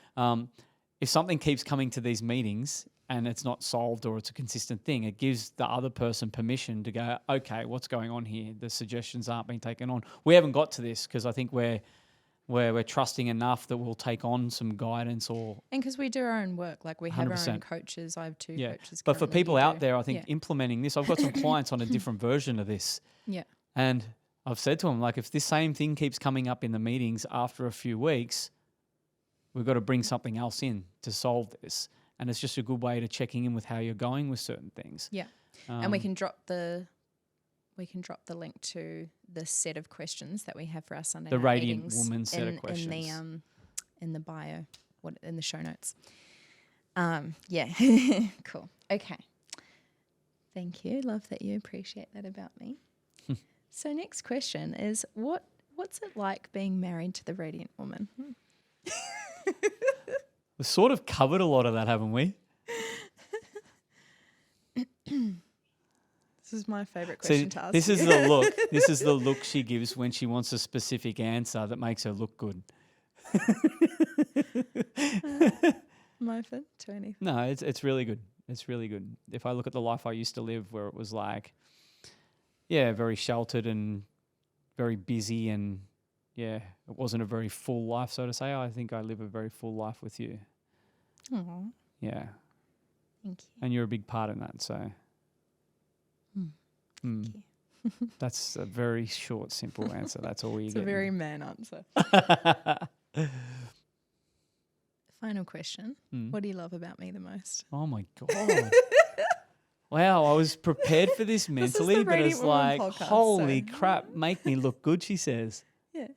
If something keeps coming to these meetings and it's not solved or it's a consistent thing, it gives the other person permission to go, okay, what's going on here? The suggestions aren't being taken on. We haven't got to this because I think we're trusting enough that we'll take on some guidance, and because we do our own work, like we have 100%. Our own coaches. I have 2 coaches. But for people out there, I think implementing this, I've got some clients on a different version of this. Yeah. And I've said to them, like, if this same thing keeps coming up in the meetings after a few weeks, we've got to bring something else in to solve this. And it's just a good way to checking in with how you're going with certain things. Yeah. And we can drop the link to the set of questions that we have for our Sunday night Radiant meetings Woman set of questions in the bio, in the show notes. Cool. Okay. Thank you. Love that you appreciate that about me. So next question is, what's it like being married to the Radiant Woman? We've sort of covered a lot of that, haven't we? This is my favourite question to ask. This is the look. This is the look she gives when she wants a specific answer that makes her look good. Am I open to anything? No, it's really good. It's really good. If I look at the life I used to live, where it was like, very sheltered and very busy, and it wasn't a very full life, so to say. I think I live a very full life with you. Aww. Yeah. Thank you. And you're a big part in that, so. Thank you. That's a very short, simple answer. That's all you get. It's a very man answer. Final question. What do you love about me the most? Oh, my God. Wow, I was prepared for this mentally, but it's like, holy crap, make me look good, she says. Yeah.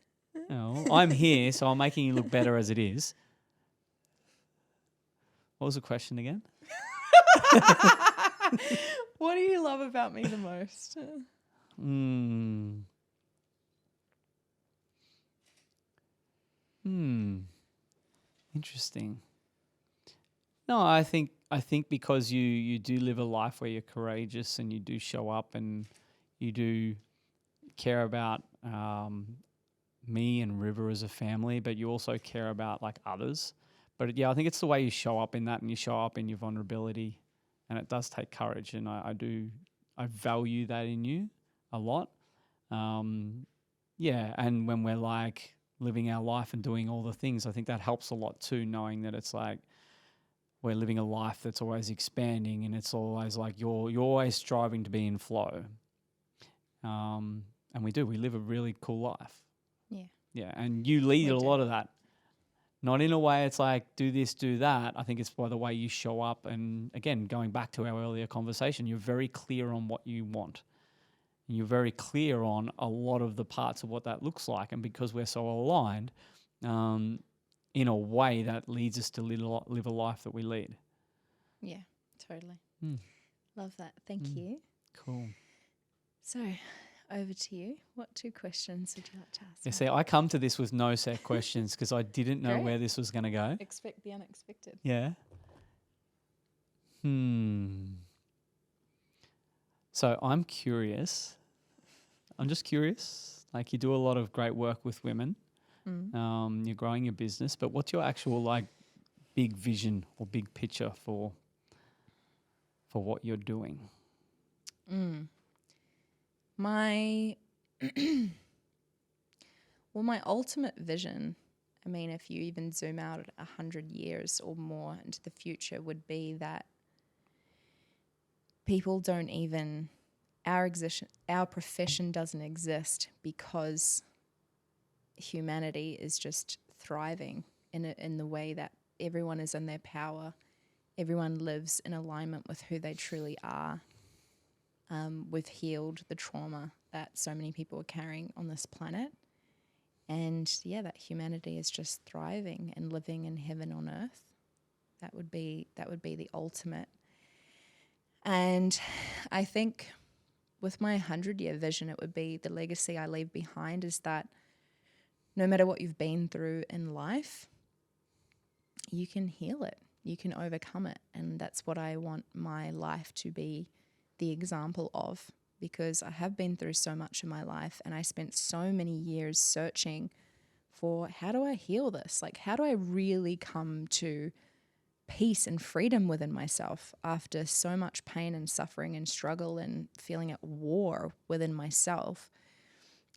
No, I'm here, so I'm making you look better as it is. What was the question again? What do you love about me the most? Interesting. No, I think because you do live a life where you're courageous and you do show up and you do care about me and River as a family, but you also care about like others. But yeah, I think it's the way you show up in that, and you show up in your vulnerability, and it does take courage, and I value that in you a lot. Yeah, and when we're like living our life and doing all the things, I think that helps a lot too, knowing that it's like we're living a life that's always expanding, and it's always like you're always striving to be in flow. And we live a really cool life. Yeah. Yeah, and you lead We a do. lot of that. Not in a way it's like do this, do that. I think it's by the way you show up. And again, going back to our earlier conversation, you're very clear on what you want. And you're very clear on a lot of the parts of what that looks like. And because we're so aligned, in a way that leads us to live a life that we lead. Yeah, totally. Love that. Thank you. Cool. So, over to you. What 2 questions would you like to ask? Yeah, see, I come to this with no set questions because I didn't know Great. where this was going to go. Expect the unexpected. Yeah. So I'm curious. I'm just curious. Like, you do a lot of great work with women. You're growing your business, but what's your actual like big vision or big picture for what you're doing? My my ultimate vision, I mean, if you even zoom out 100 years or more into the future, would be that people don't even, our profession doesn't exist because humanity is just thriving in the way that everyone is in their power. Everyone lives in alignment with who they truly are. We've healed the trauma that so many people are carrying on this planet. And yeah, that humanity is just thriving and living in heaven on earth. That would be the ultimate. And I think with my 100-year vision, it would be the legacy I leave behind is that no matter what you've been through in life, you can heal it. You can overcome it. And that's what I want my life to be the example of, because I have been through so much in my life and I spent so many years searching for how do I heal this? Like, how do I really come to peace and freedom within myself after so much pain and suffering and struggle and feeling at war within myself?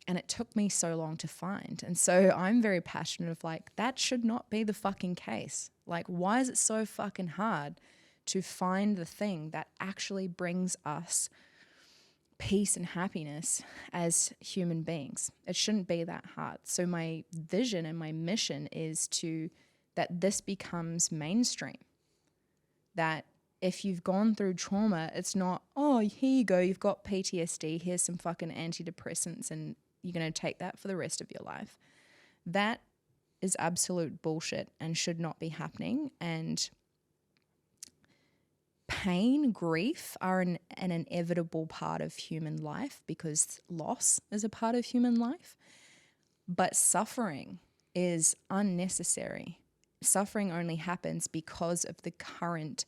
And it took me so long to find. And so I'm very passionate of like, that should not be the fucking case. Like, why is it so fucking hard to find the thing that actually brings us peace and happiness as human beings? It shouldn't be that hard. So my vision and my mission is that this becomes mainstream. That if you've gone through trauma, it's not, oh, here you go, you've got PTSD, here's some fucking antidepressants and you're going to take that for the rest of your life. That is absolute bullshit and should not be happening. And pain, grief are an inevitable part of human life because loss is a part of human life. But suffering is unnecessary. Suffering only happens because of the current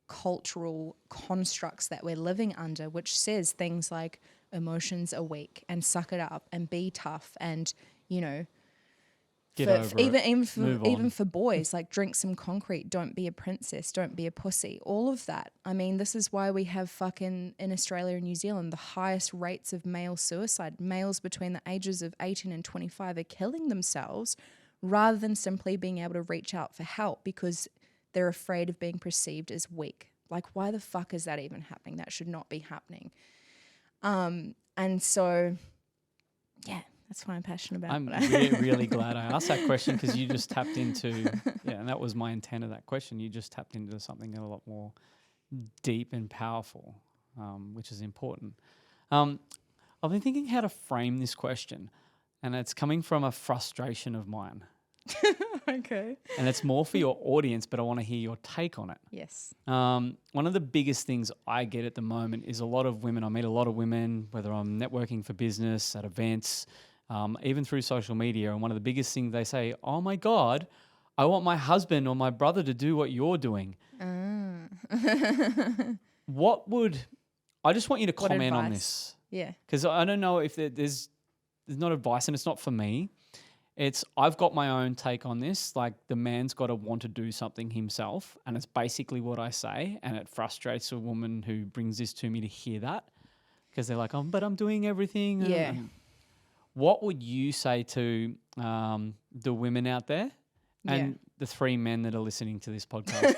cultural constructs that we're living under, which says things like emotions are weak and suck it up and be tough and, you know, even for boys, like drink some concrete, don't be a princess, don't be a pussy, all of that. I mean, this is why we have fucking in Australia and New Zealand the highest rates of male suicide. Males between the ages of 18 and 25 are killing themselves rather than simply being able to reach out for help because they're afraid of being perceived as weak. Like, why the fuck is that even happening? That should not be happening. And so, yeah, that's why I'm passionate about it. I'm really glad I asked that question because you just tapped into, and that was my intent of that question. You just tapped into something a lot more deep and powerful, which is important. I've been thinking how to frame this question. and it's coming from a frustration of mine. Okay. And it's more for your audience, but I want to hear your take on it. Yes. One of the biggest things I get at the moment is a lot of women. I meet a lot of women, whether I'm networking for business, at events, even through social media. And one of the biggest things they say, oh my God, I want my husband or my brother to do what you're doing. I just want you to comment on this. Yeah. Because I don't know if there's not advice, and it's not for me. I've got my own take on this. Like, the man's got to want to do something himself, and it's basically what I say, and it frustrates a woman who brings this to me to hear that, because they're like, but I'm doing everything. Yeah. What would you say to the women out there and the 3 men that are listening to this podcast?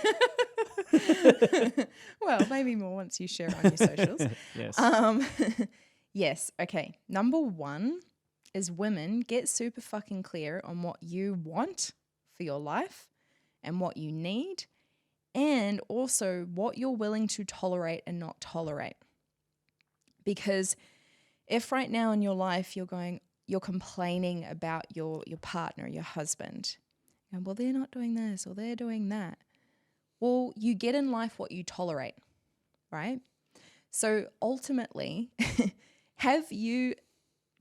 Well, maybe more once you share it on your socials. Yes. Yes. Okay. Number 1 is women, get super fucking clear on what you want for your life and what you need, and also what you're willing to tolerate and not tolerate. Because if right now in your life you're complaining about your partner, your husband, and well, they're not doing this or they're doing that. Well, you get in life what you tolerate, right? So ultimately, have you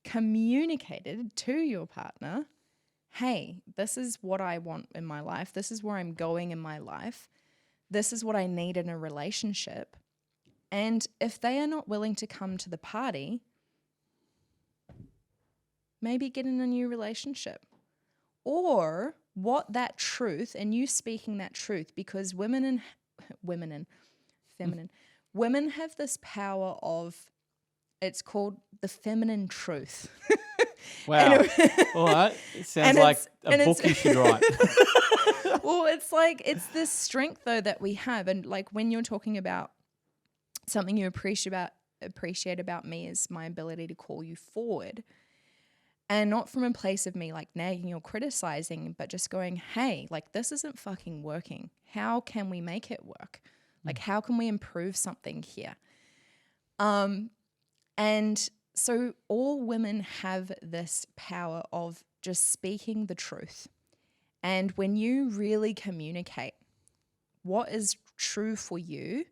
communicated to your partner, hey, this is what I want in my life. This is where I'm going in my life. This is what I need in a relationship. And if they are not willing to come to the party, maybe get in a new relationship. Or what that truth, and you speaking that truth, because women have this power of, it's called the feminine truth. Wow. All right. It sounds like a book you should write. Well, it's this strength though that we have. And like when you're talking about something you appreciate about me is my ability to call you forward. And not from a place of me like nagging or criticizing, but just going, hey, like this isn't fucking working. How can we make it work? Like how can we improve something here? And so all women have this power of just speaking the truth. And when you really communicate what is true for you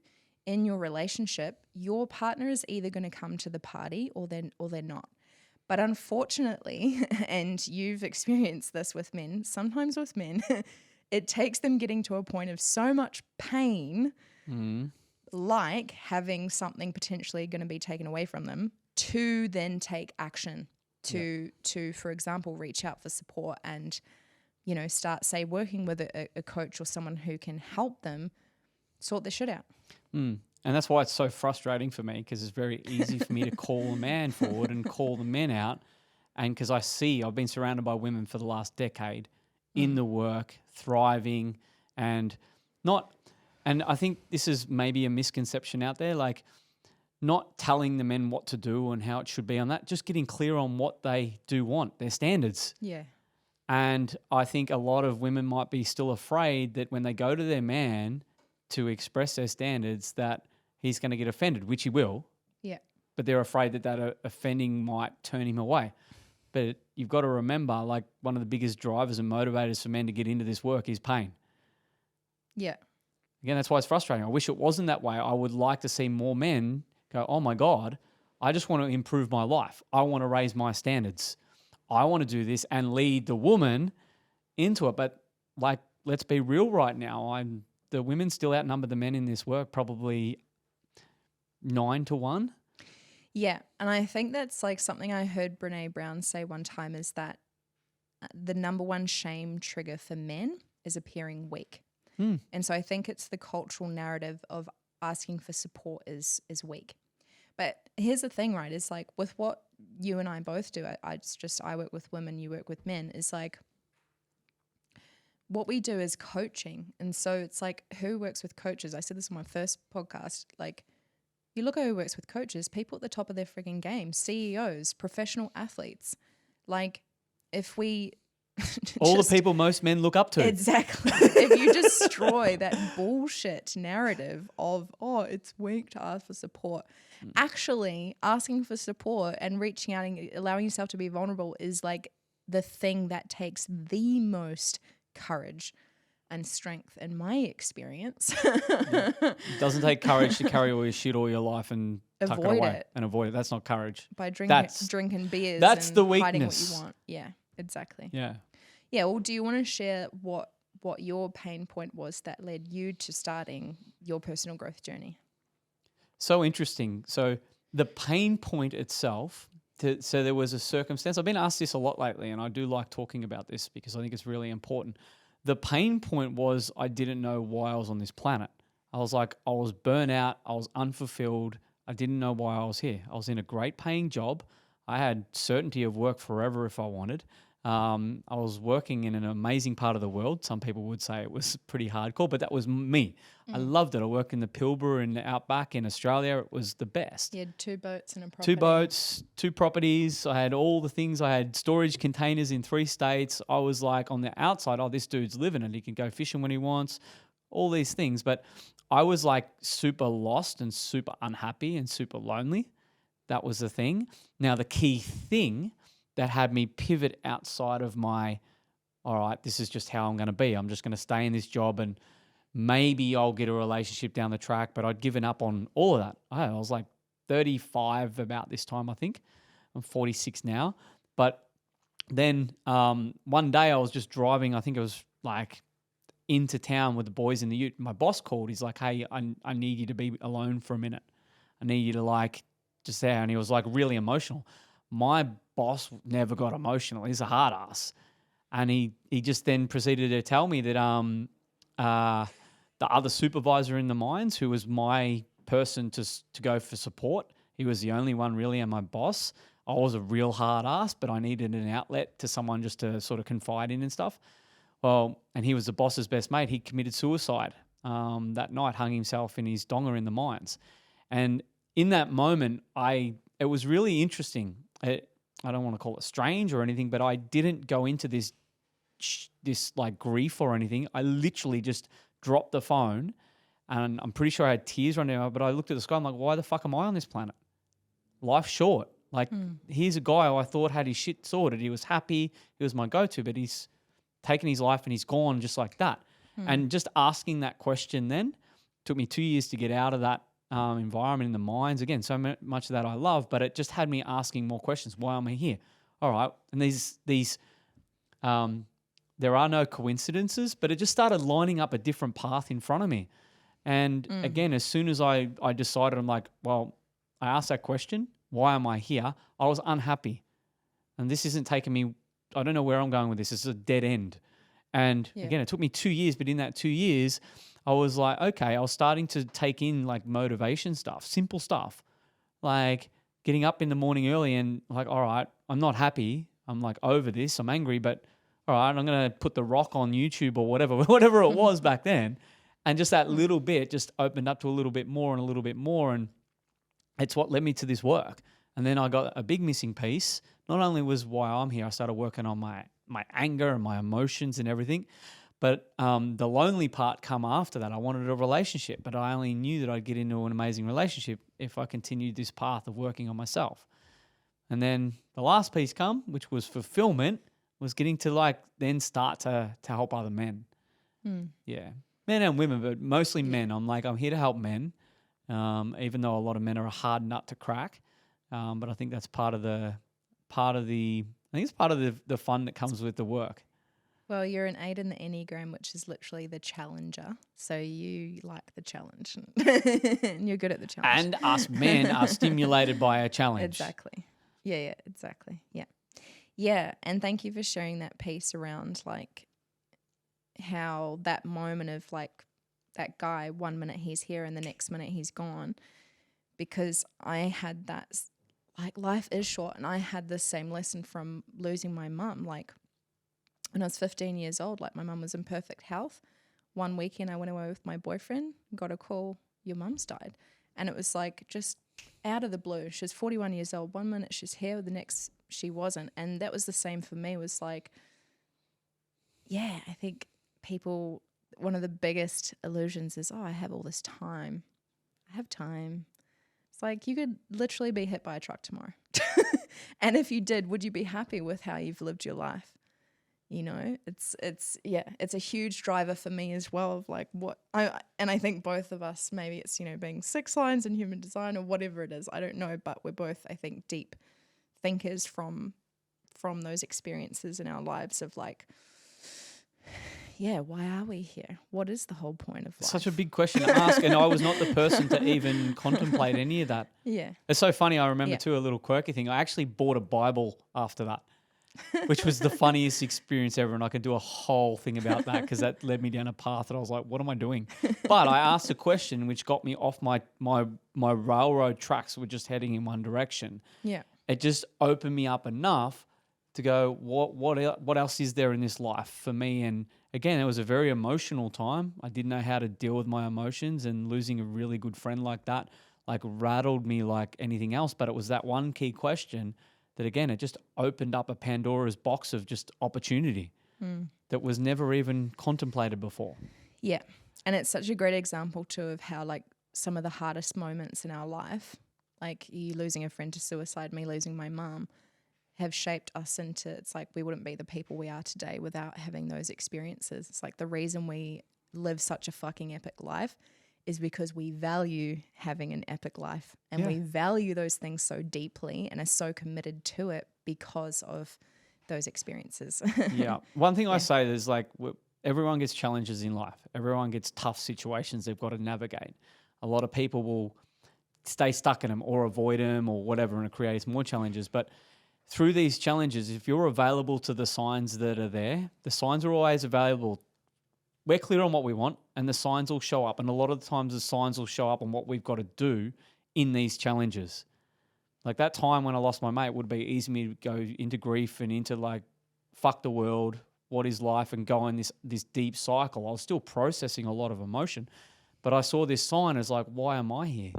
in your relationship, your partner is either going to come to the party or they're not. But unfortunately, and you've experienced this with men, sometimes with men, it takes them getting to a point of so much pain, like having something potentially going to be taken away from them, to then take action to, for example, reach out for support and, start, say, working with a coach or someone who can help them sort their shit out. And that's why it's so frustrating for me, because it's very easy for me to call a man forward and call the men out. And because I've been surrounded by women for the last decade in the work, thriving, and I think this is maybe a misconception out there, like not telling the men what to do and how it should be on that, just getting clear on what they do want, their standards. Yeah. And I think a lot of women might be still afraid that when they go to their man to express their standards that he's going to get offended, which he will. Yeah. But they're afraid that offending might turn him away. But you've got to remember, like, one of the biggest drivers and motivators for men to get into this work is pain. Yeah. Again, that's why it's frustrating. I wish it wasn't that way. I would like to see more men go, oh my God, I just want to improve my life. I want to raise my standards. I want to do this and lead the woman into it. But like, let's be real right now. The women still outnumber the men in this work, probably 9-1. Yeah. And I think that's like something I heard Brene Brown say one time, is that the number one shame trigger for men is appearing weak. And so I think it's the cultural narrative of asking for support is weak. But here's the thing, right? It's like with what you and I both do, I work with women, you work with men, is like what we do is coaching. And so it's like, who works with coaches? I said this on my first podcast, like you look at who works with coaches, people at the top of their freaking game, CEOs, professional athletes. Like if we All the people most men look up to. Exactly. If you destroy that bullshit narrative of, oh, it's weak to ask for support, actually asking for support and reaching out and allowing yourself to be vulnerable is like the thing that takes the most courage and strength in my experience. It doesn't take courage to carry all your shit all your life and tuck it Avoid away it. and avoid it. That's not courage. By That's drinking beers that's and the hiding what weakness. you want. Yeah, exactly. Yeah. Yeah, well, do you want to share what your pain point was that led you to starting your personal growth journey? So interesting. So the pain point itself, so there was a circumstance. I've been asked this a lot lately, and I do like talking about this because I think it's really important. The pain point was I didn't know why I was on this planet. I was burnt out. I was unfulfilled. I didn't know why I was here. I was in a great paying job. I had certainty of work forever if I wanted. I was working in an amazing part of the world. Some people would say it was pretty hardcore, but that was me. I loved it. I worked in the Pilbara and the outback in Australia. It was the best. You had 2 boats and a property. 2 boats, 2 properties. I had all the things. I had storage containers in 3 states. I was like on the outside, oh, this dude's living it. He can go fishing when he wants, all these things. But I was like super lost and super unhappy and super lonely. That was the thing. Now, the key thing that had me pivot outside of my, all right, this is just how I'm going to be. I'm just going to stay in this job and maybe I'll get a relationship down the track. But I'd given up on all of that. I was like 35 about this time, I think. I'm 46 now. But then one day I was just driving, I think it was like into town with the boys in the ute. My boss called. He's like, hey, I need you to be alone for a minute. I need you to like just there. And he was like really emotional. My boss never got emotional. He's a hard ass. And he just then proceeded to tell me that the other supervisor in the mines, who was my person to go for support, he was the only one really, and my boss. I was a real hard ass, but I needed an outlet to someone just to sort of confide in and stuff. Well, and he was the boss's best mate. He committed suicide that night, hung himself in his donga in the mines. And in that moment, it was really interesting. I don't want to call it strange or anything, but I didn't go into this like grief or anything. I literally just dropped the phone, and I'm pretty sure I had tears running out, but I looked at the sky. I'm like, why the fuck am I on this planet? Life's short. Like, here's a guy who I thought had his shit sorted. He was happy. He was my go-to, but he's taken his life and he's gone just like that. And just asking that question then took me 2 years to get out of that environment in the mines. Again, so much of that I love, but it just had me asking more questions. Why am I here? All right. And these there are no coincidences, but it just started lining up a different path in front of me. And again, as soon as I decided, I'm like, well, I asked that question, why am I here? I was unhappy. And this isn't taking me, I don't know where I'm going with this. It's a dead end. And again, it took me 2 years, but in that 2 years, I was like, okay, I was starting to take in like motivation stuff, simple stuff, like getting up in the morning early and like, all right, I'm not happy. I'm like over this. I'm angry, but all right, I'm going to put The Rock on YouTube or whatever it was back then. And just that little bit just opened up to a little bit more and a little bit more. And it's what led me to this work. And then I got a big missing piece. Not only was why I'm here, I started working on my anger and my emotions and everything. But the lonely part come after that. I wanted a relationship, but I only knew that I'd get into an amazing relationship if I continued this path of working on myself. And then the last piece come, which was fulfillment, was getting to like then start to help other men. Yeah, men and women, but mostly men. I'm here to help men, even though a lot of men are a hard nut to crack. But I think that's part of the fun that comes with the work. Well, you're an 8 in the Enneagram, which is literally the challenger. So you like the challenge and you're good at the challenge. And us men are stimulated by a challenge. Exactly. Yeah, exactly. Yeah. Yeah. And thank you for sharing that piece around like how that moment of like that guy, 1 minute he's here and the next minute he's gone, because I had that, like life is short, and I had the same lesson from losing my mum. Like, when I was 15 years old, like my mum was in perfect health. One weekend I went away with my boyfriend, got a call, your mum's died. And it was like just out of the blue. She was 41 years old. 1 minute she's here, the next she wasn't. And that was the same for me, was like yeah, I think people, one of the biggest illusions is, oh, I have all this time. I have time. It's like you could literally be hit by a truck tomorrow. And if you did, would you be happy with how you've lived your life? You know, it's a huge driver for me as well of like and I think both of us, maybe it's, you know, being 6 lines in human design or whatever it is, I don't know, but we're both, I think, deep thinkers from those experiences in our lives of like, yeah, why are we here? What is the whole point of life? Such a big question to ask, and I was not the person to even contemplate any of that. Yeah. It's so funny. I remember too, a little quirky thing. I actually bought a Bible after that, which was the funniest experience ever, and I could do a whole thing about that because that led me down a path that I was like, what am I doing? But I asked a question which got me off my railroad tracks were just heading in one direction. Yeah. It just opened me up enough to go, what else is there in this life for me? And again, it was a very emotional time. I didn't know how to deal with my emotions, and losing a really good friend like that, like, rattled me like anything else. But it was that one key question that, again, it just opened up a Pandora's box of just opportunity that was never even contemplated before. Yeah. And it's such a great example too of how like some of the hardest moments in our life, like you losing a friend to suicide, me losing my mum, have shaped us into, it's like we wouldn't be the people we are today without having those experiences. It's like the reason we live such a fucking epic life is because we value having an epic life, and we value those things so deeply and are so committed to it because of those experiences. Yeah. One thing I say is like everyone gets challenges in life. Everyone gets tough situations they've got to navigate. A lot of people will stay stuck in them or avoid them or whatever, and it creates more challenges. But through these challenges, if you're available to the signs that are there, the signs are always available. We're clear on what we want, and the signs will show up. And a lot of the times the signs will show up on what we've got to do in these challenges. Like that time when I lost my mate would be easy for me to go into grief and into like, fuck the world, what is life, and go in this deep cycle. I was still processing a lot of emotion, but I saw this sign as like, why am I here?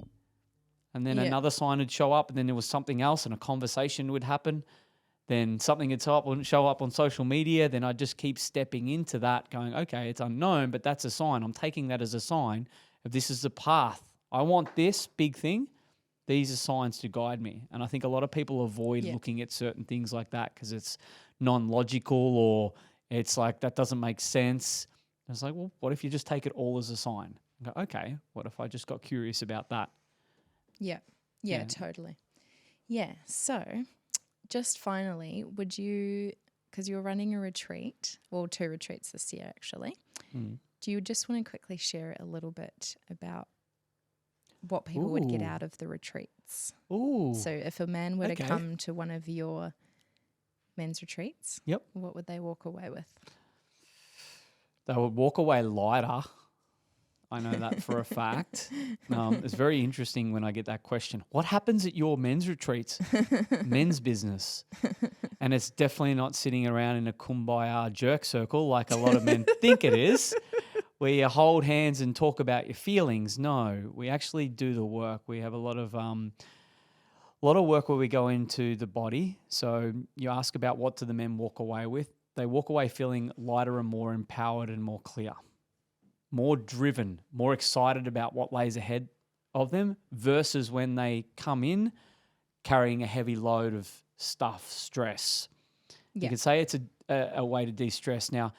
And then another sign would show up, and then there was something else, and a conversation would happen. Then something would show up on social media. Then I'd just keep stepping into that going, okay, it's unknown, but that's a sign. I'm taking that as a sign of this is the path. I want this big thing. These are signs to guide me. And I think a lot of people avoid looking at certain things like that because it's non-logical, or it's like that doesn't make sense. And it's like, well, what if you just take it all as a sign? And go, okay, what if I just got curious about that? Yeah, totally. Yeah, so just finally, would you, because you're running a retreat, well, 2 retreats this year actually, do you just want to quickly share a little bit about what people would get out of the retreats? Ooh. So if a man were to come to one of your men's retreats, what would they walk away with? They would walk away lighter. I know that for a fact. It's very interesting when I get that question. What happens at your men's retreats? Men's business. And it's definitely not sitting around in a kumbaya jerk circle like a lot of men think it is, where you hold hands and talk about your feelings. No, we actually do the work. We have a lot of work where we go into the body. So you ask about what do the men walk away with. They walk away feeling lighter and more empowered and more clear, more driven, more excited about what lays ahead of them versus when they come in carrying a heavy load of stuff, stress. You could say it's a way to de-stress. Now,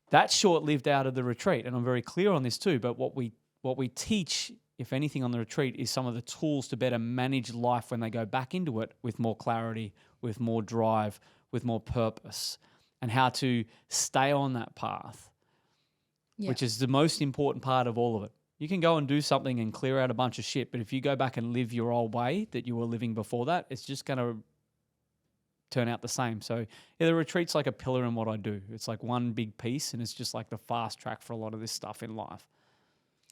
that's short-lived out of the retreat, and I'm very clear on this too, but what we teach, if anything, on the retreat is some of the tools to better manage life when they go back into it with more clarity, with more drive, with more purpose, and how to stay on that path. Which is the most important part of all of it. You can go and do something and clear out a bunch of shit, but if you go back and live your old way that you were living before that, it's just going to turn out the same. So the retreat's like a pillar in what I do. It's like one big piece, and it's just like the fast track for a lot of this stuff in life.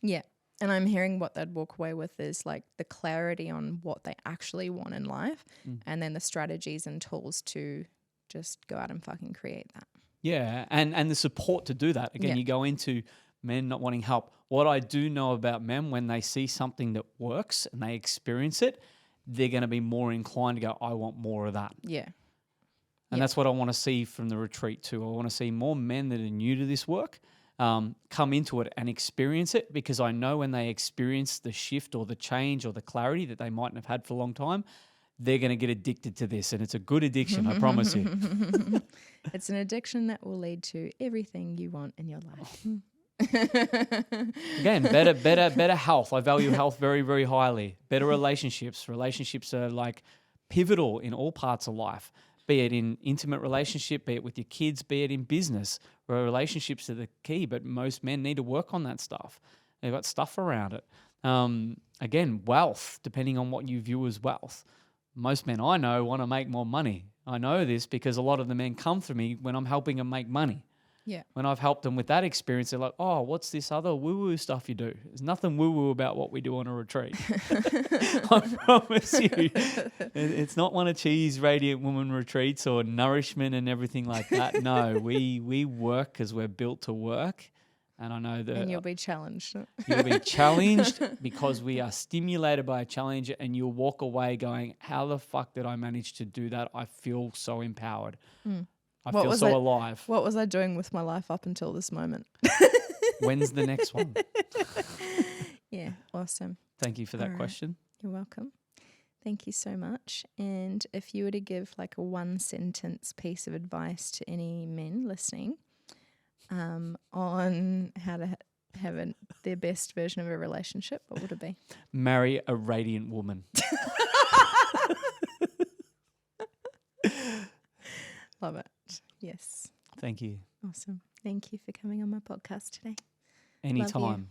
Yeah. And I'm hearing what they'd walk away with is like the clarity on what they actually want in life, and then the strategies and tools to just go out and fucking create that. Yeah, and the support to do that. Again, you go into men not wanting help. What I do know about men, when they see something that works and they experience it, they're going to be more inclined to go, I want more of that. Yeah. And that's what I want to see from the retreat too. I want to see more men that are new to this work come into it and experience it, because I know when they experience the shift or the change or the clarity that they mightn't have had for a long time, they're going to get addicted to this. And it's a good addiction, I promise you. It's an addiction that will lead to everything you want in your life. Again, better health. I value health very, very highly. Better relationships. Relationships are like pivotal in all parts of life, be it in intimate relationship, be it with your kids, be it in business, where relationships are the key. But most men need to work on that stuff. They've got stuff around it. Again, wealth, depending on what you view as wealth. Most men I know want to make more money. I know this because a lot of the men come to me when I'm helping them make money. Yeah. When I've helped them with that experience, they're like, oh, what's this other woo-woo stuff you do? There's nothing woo-woo about what we do on a retreat. I promise you. It's not one of Chi's Radiant Woman retreats or nourishment and everything like that. No, we work because we're built to work. And I know that... And you'll be challenged. You'll be challenged because we are stimulated by a challenge, and you'll walk away going, how the fuck did I manage to do that? I feel so empowered. I feel so alive. What was I doing with my life up until this moment? When's the next one? Yeah, awesome. Thank you for that question. You're welcome. Thank you so much. And if you were to give like a 1-sentence piece of advice to any men listening on how to have their best version of a relationship, what would it be? Marry a radiant woman. Love it. Yes. Thank you. Awesome. Thank you for coming on my podcast today. Anytime.